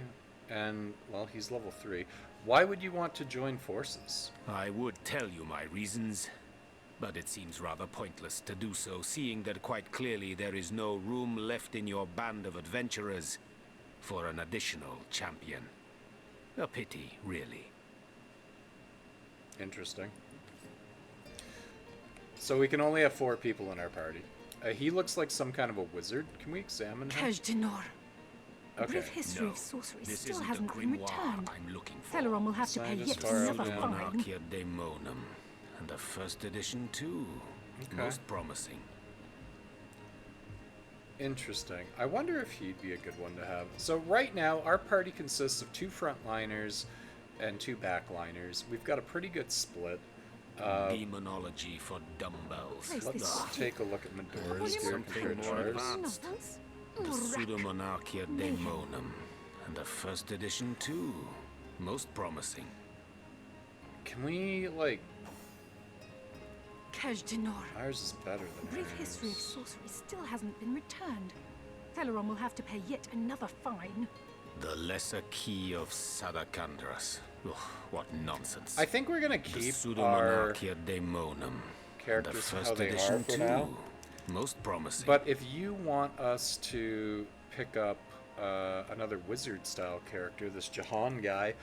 And, well, he's level 3. Why would you want to join forces? I would tell you my reasons, but it seems rather pointless to do so, seeing that quite clearly there is no room left in your band of adventurers for an additional champion. A pity, really. Interesting. So we can only have 4 people in our party. He looks like some kind of a wizard. Can we examine him? Kajdanor. The Okay. brief history No, of sorcery this still isn't hasn't the been grimoire returned. I'm looking for. Celeron will have to pay Scientist yet Farm, another yeah. fine. Monarchia Daemonum, and a first edition too. Okay. Most promising. Interesting. I wonder if he'd be a good one to have. So right now, our party consists of 2 frontliners and 2 backliners. We've got a pretty good split. Demonology for dumbbells. Let's take a look at Medora's here Something compared to more ours. advanced. The Pseudomonarchia Daemonum, and a first edition too. Most promising. Can we, like... Kajdanor. Ours is better The than brief history of hers. sorcery still hasn't been returned. Celeron will have to pay yet another fine. The Lesser Key of Sadakandras. Ugh, what nonsense. I think we're gonna The keep our Pseudomonarchia Daemonum, and a characters how first they are edition for too. now. Most promising. But if you want us to pick up another wizard-style character, this Jahan guy,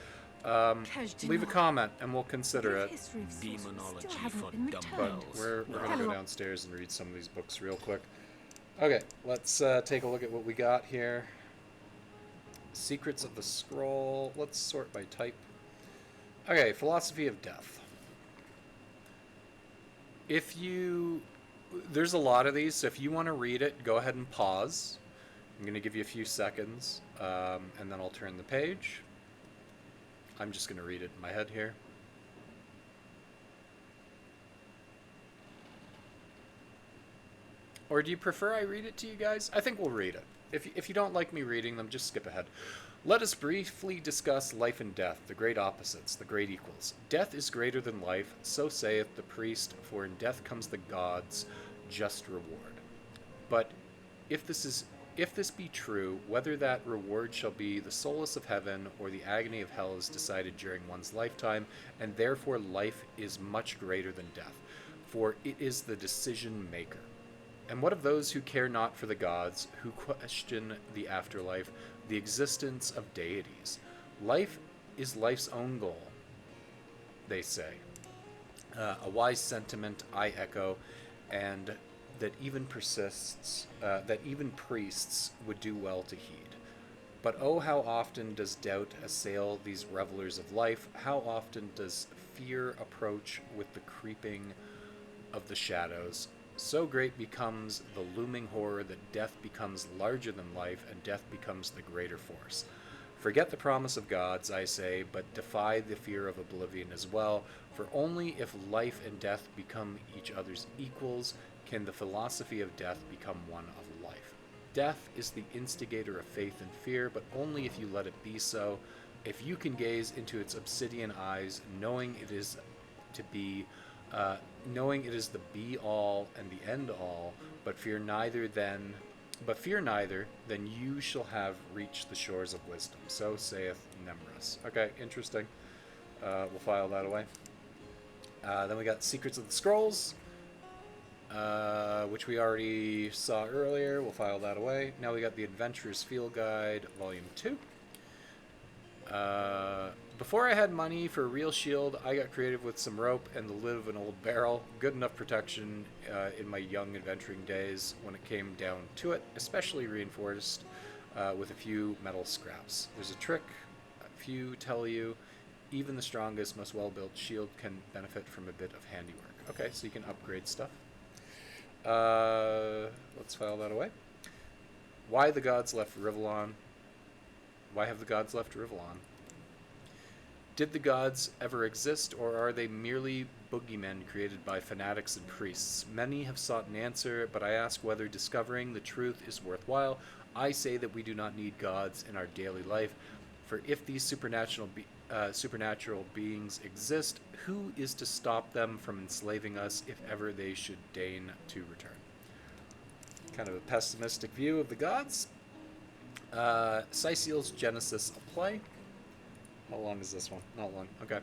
leave a comment and we'll consider it. Demonology still hasn't for been dumbbells. But we're gonna go downstairs and read some of these books real quick. Okay, let's take a look at what we got here. Secrets of the Scroll. Let's sort by type. Okay, Philosophy of Death. if you... There's a lot of these, so if you want to read it, go ahead and pause. I'm going to give you a few seconds, and then I'll turn the page. I'm just going to read it in my head here. Or do you prefer I read it to you guys? I think we'll read it. If you don't like me reading them, just skip ahead. Let us briefly discuss life and death, the great opposites, the great equals. Death is greater than life, so saith the priest, for in death comes the gods' just reward. But if this be true, whether that reward shall be the solace of heaven or the agony of hell is decided during one's lifetime, and therefore life is much greater than death, for it is the decision maker. And what of those who care not for the gods, who question the afterlife, the existence of deities? Life is life's own goal, they say. A wise sentiment I echo, and that even priests would do well to heed. But oh, how often does doubt assail these revelers of life? How often does fear approach with the creeping of the shadows? So great becomes the looming horror that death becomes larger than life, and death becomes the greater force. Forget the promise of gods, I say, but defy the fear of oblivion as well, for only if life and death become each other's equals can the philosophy of death become one of life. Death is the instigator of faith and fear, but only if you let it be so. If you can gaze into its obsidian eyes, knowing it is the be-all and the end-all, but fear neither, then you shall have reached the shores of wisdom. So saith Nemrus. Okay, interesting. We'll file that away. Then we got Secrets of the Scrolls, which we already saw earlier. We'll file that away. Now we got the Adventurer's Field Guide, Volume 2. Before I had money for a real shield, I got creative with some rope and the lid of an old barrel. Good enough protection in my young adventuring days when it came down to it, especially reinforced with a few metal scraps. There's a trick, a few tell you, even the strongest, most well-built shield can benefit from a bit of handiwork. Okay, so you can upgrade stuff. Let's file that away. Why the gods left Rivellon? Why have the gods left Rivellon? Did the gods ever exist, or are they merely boogeymen created by fanatics and priests? Many have sought an answer, but I ask whether discovering the truth is worthwhile. I say that we do not need gods in our daily life, for if these supernatural beings exist, who is to stop them from enslaving us if ever they should deign to return? Kind of a pessimistic view of the gods. Sicil's Genesis of Play. How long is this one? Not long. Okay.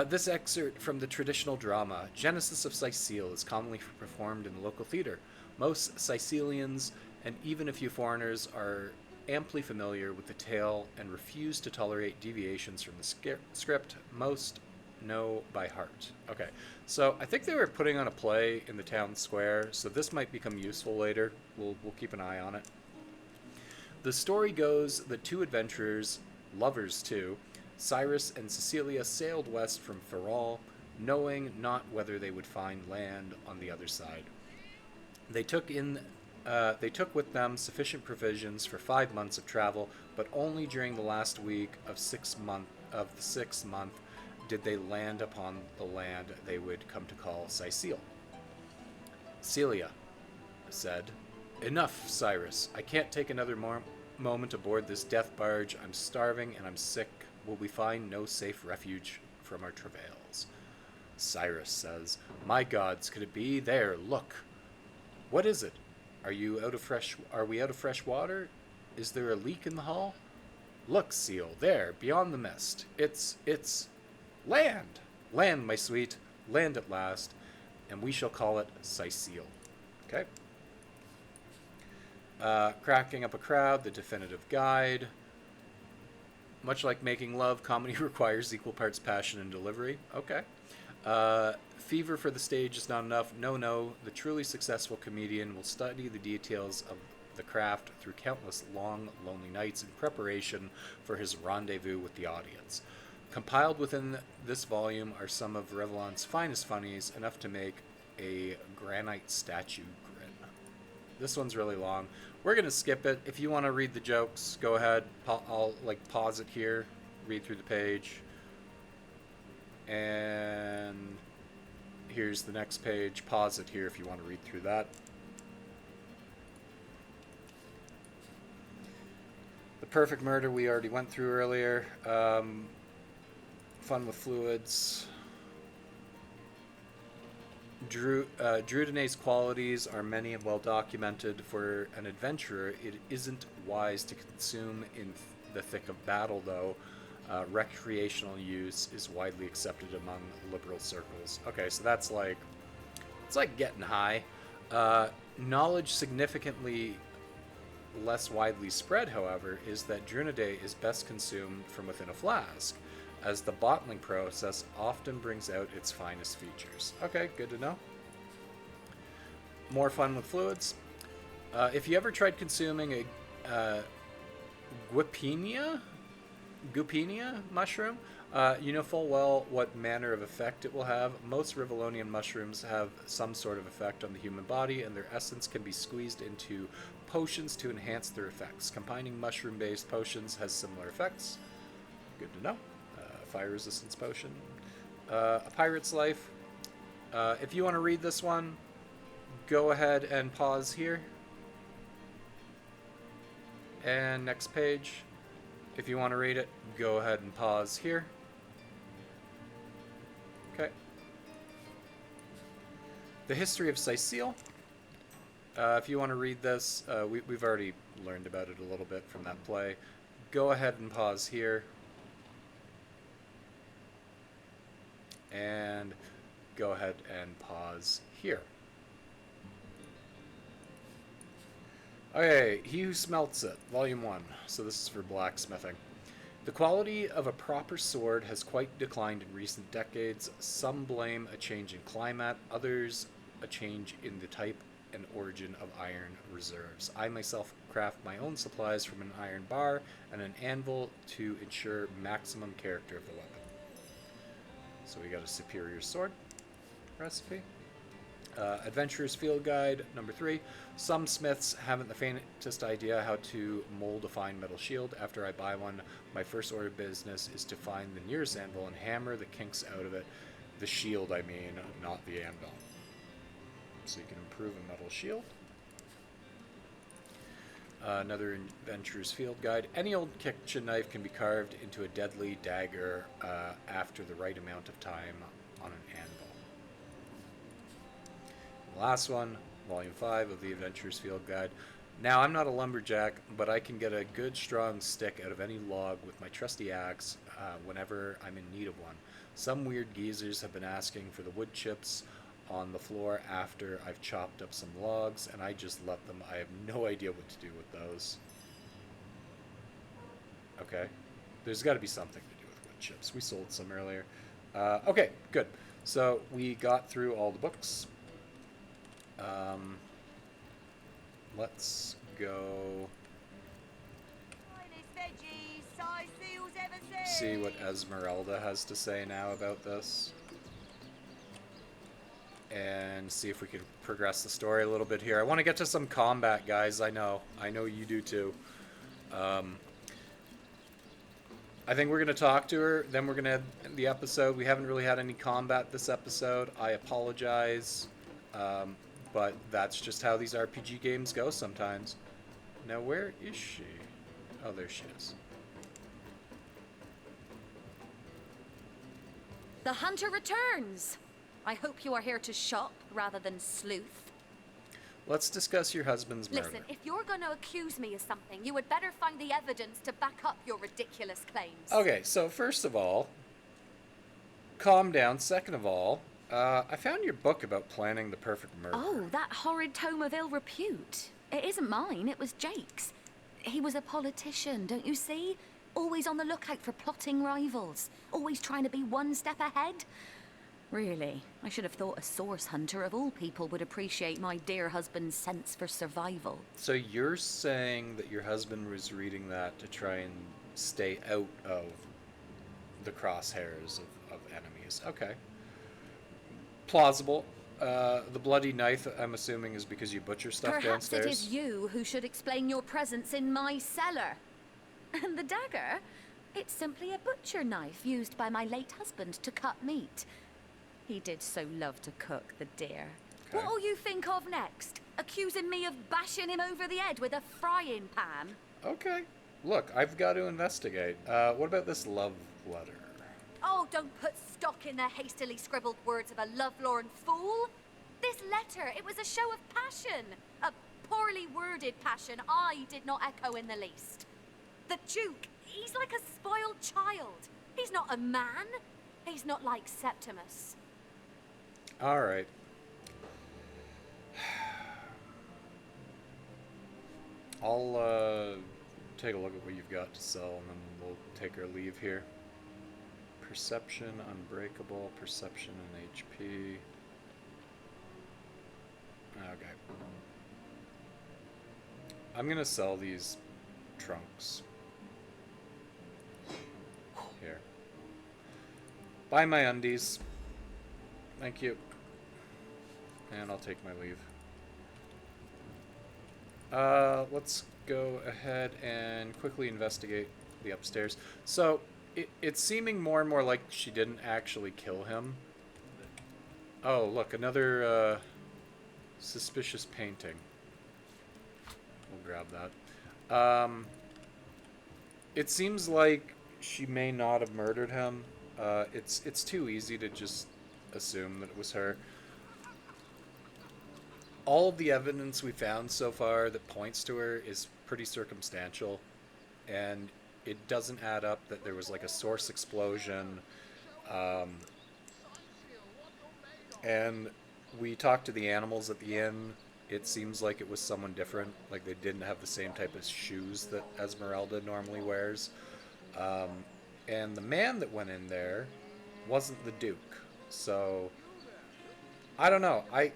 This excerpt from the traditional drama, Genesis of Sicile, is commonly performed in the local theater. Most Sicilians, and even a few foreigners, are amply familiar with the tale and refuse to tolerate deviations from the script. Most know by heart. Okay, so I think they were putting on a play in the town square, so this might become useful later. We'll keep an eye on it. The story goes that two adventurers, lovers too, Cyrus and Cecilia, sailed west from Ferrol, knowing not whether they would find land on the other side. They took with them sufficient provisions for 5 months of travel, but only during the last week of the sixth month did they land upon the land they would come to call Sicile. Celia said, "Enough, Cyrus. I can't take another moment aboard this death barge. I'm starving and I'm sick. Will we find no safe refuge from our travails?" Cyrus says, "My gods, could it be? There, look. What is it? Are we out of fresh water? Is there a leak in the hull? Look, Seal, there, beyond the mist. It's land. Land, my sweet. Land at last. And we shall call it Sicile." Okay. Cracking up a crowd, the definitive guide. Much like making love, comedy requires equal parts passion and delivery. Okay. Fever for the stage is not enough. No, the truly successful comedian will study the details of the craft through countless long, lonely nights in preparation for his rendezvous with the audience. Compiled within this volume are some of Revlon's finest funnies, enough to make a granite statue grin. This one's really long. We're gonna skip it. If you want to read the jokes, go ahead. I'll like pause it here, read through the page, and here's the next page. Pause it here if you want to read through that. The perfect murder we already went through earlier. Fun with fluids. Druidene's qualities are many and well documented. For an adventurer, it isn't wise to consume in the thick of battle, though. Recreational use is widely accepted among liberal circles. Okay, so that's like, it's like getting high. Knowledge significantly less widely spread, however, is that Druidenade is best consumed from within a flask, as the bottling process often brings out its finest features. Okay, good to know. More fun with fluids. If you ever tried consuming a Guipinia mushroom, you know full well what manner of effect it will have. Most Rivalonian mushrooms have some sort of effect on the human body, and their essence can be squeezed into potions to enhance their effects. Combining mushroom-based potions has similar effects. Good to know. Fire resistance potion. A Pirate's Life. If you want to read this one, go ahead and pause here. And next page. If you want to read it, go ahead and pause here. Okay. The History of Sicile. If you want to read this, we've already learned about it a little bit from that play. Go ahead and pause here. And go ahead and pause here. Okay, He Who Smelts It, Volume 1. So this is for blacksmithing. The quality of a proper sword has quite declined in recent decades. Some blame a change in climate, others a change in the type and origin of iron reserves. I myself craft my own supplies from an iron bar and an anvil to ensure maximum character of the weapon. So we got a superior sword recipe. Adventurer's Field Guide, number 3. Some smiths haven't the faintest idea how to mold a fine metal shield. After I buy one, my first order of business is to find the nearest anvil and hammer the kinks out of it. The shield, I mean, not the anvil. So you can improve a metal shield. Another Adventurer's Field Guide. Any old kitchen knife can be carved into a deadly dagger after the right amount of time on an anvil. The last one, Volume 5 of the Adventurer's Field Guide. Now, I'm not a lumberjack, but I can get a good strong stick out of any log with my trusty axe whenever I'm in need of one. Some weird geezers have been asking for the wood chips on the floor after I've chopped up some logs, and I just let them. I have no idea what to do with those. Okay. There's got to be something to do with wood chips. We sold some earlier. Okay, good. So we got through all the books. Let's go see what Esmeralda has to say now about this. And see if we can progress the story a little bit here. I want to get to some combat, guys. I know you do too. I think we're going to talk to her, then we're going to end the episode. We haven't really had any combat this episode. I apologize. But that's just how these RPG games go sometimes. Now, where is she? Oh, there she is. The hunter returns. I hope you are here to shop rather than sleuth. Let's discuss your husband's murder. Listen, if you're going to accuse me of something, you would better find the evidence to back up your ridiculous claims. Okay, so first of all, calm down. Second of all, I found your book about planning the perfect murder. Oh, that horrid tome of ill repute. It isn't mine, it was Jake's. He was a politician, don't you see? Always on the lookout for plotting rivals. Always trying to be one step ahead. Really, I should have thought a source hunter of all people would appreciate my dear husband's sense for survival. So you're saying that your husband was reading that to try and stay out of the crosshairs of enemies. Okay. Plausible. The bloody knife, I'm assuming, is because you butcher stuff Perhaps downstairs? it is you who should explain your presence in my cellar. And the dagger? It's simply a butcher knife used by my late husband to cut meat. He did so love to cook, the dear. Okay. What'll you think of next? Accusing me of bashing him over the head with a frying pan? Okay. Look, I've got to investigate. What about this love letter? Oh, don't put stock in the hastily scribbled words of a lovelorn fool. This letter, it was a show of passion. A poorly worded passion I did not echo in the least. The Duke, he's like a spoiled child. He's not a man. He's not like Septimus. All right. I'll take a look at what you've got to sell, and then we'll take our leave here. Perception, unbreakable, perception, and HP. Okay. I'm gonna sell these trunks. Here. Buy my undies. Thank you. And I'll take my leave. Let's go ahead and quickly investigate the upstairs. So, it's seeming more and more like she didn't actually kill him. Oh, look, another, suspicious painting. We'll grab that. It seems like she may not have murdered him. It's too easy to just assume that it was her. All of the evidence we found so far that points to her is pretty circumstantial, and it doesn't add up that there was like a source explosion. And we talked to the animals at the inn. It seems like it was someone different. Like they didn't have the same type of shoes that Esmeralda normally wears. And the man that went in there wasn't the Duke. So, I don't know. I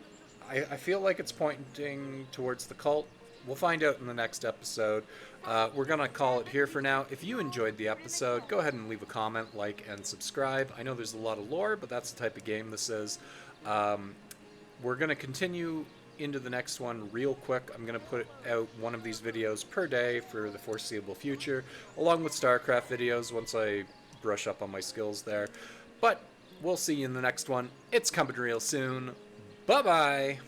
feel like it's pointing towards the cult. We'll find out in the next episode. We're going to call it here for now. If you enjoyed the episode, go ahead and leave a comment, like, and subscribe. I know there's a lot of lore, but that's the type of game this is. We're going to continue into the next one real quick. I'm going to put out one of these videos per day for the foreseeable future, along with StarCraft videos once I brush up on my skills there. But we'll see you in the next one. It's coming real soon. Bye-bye!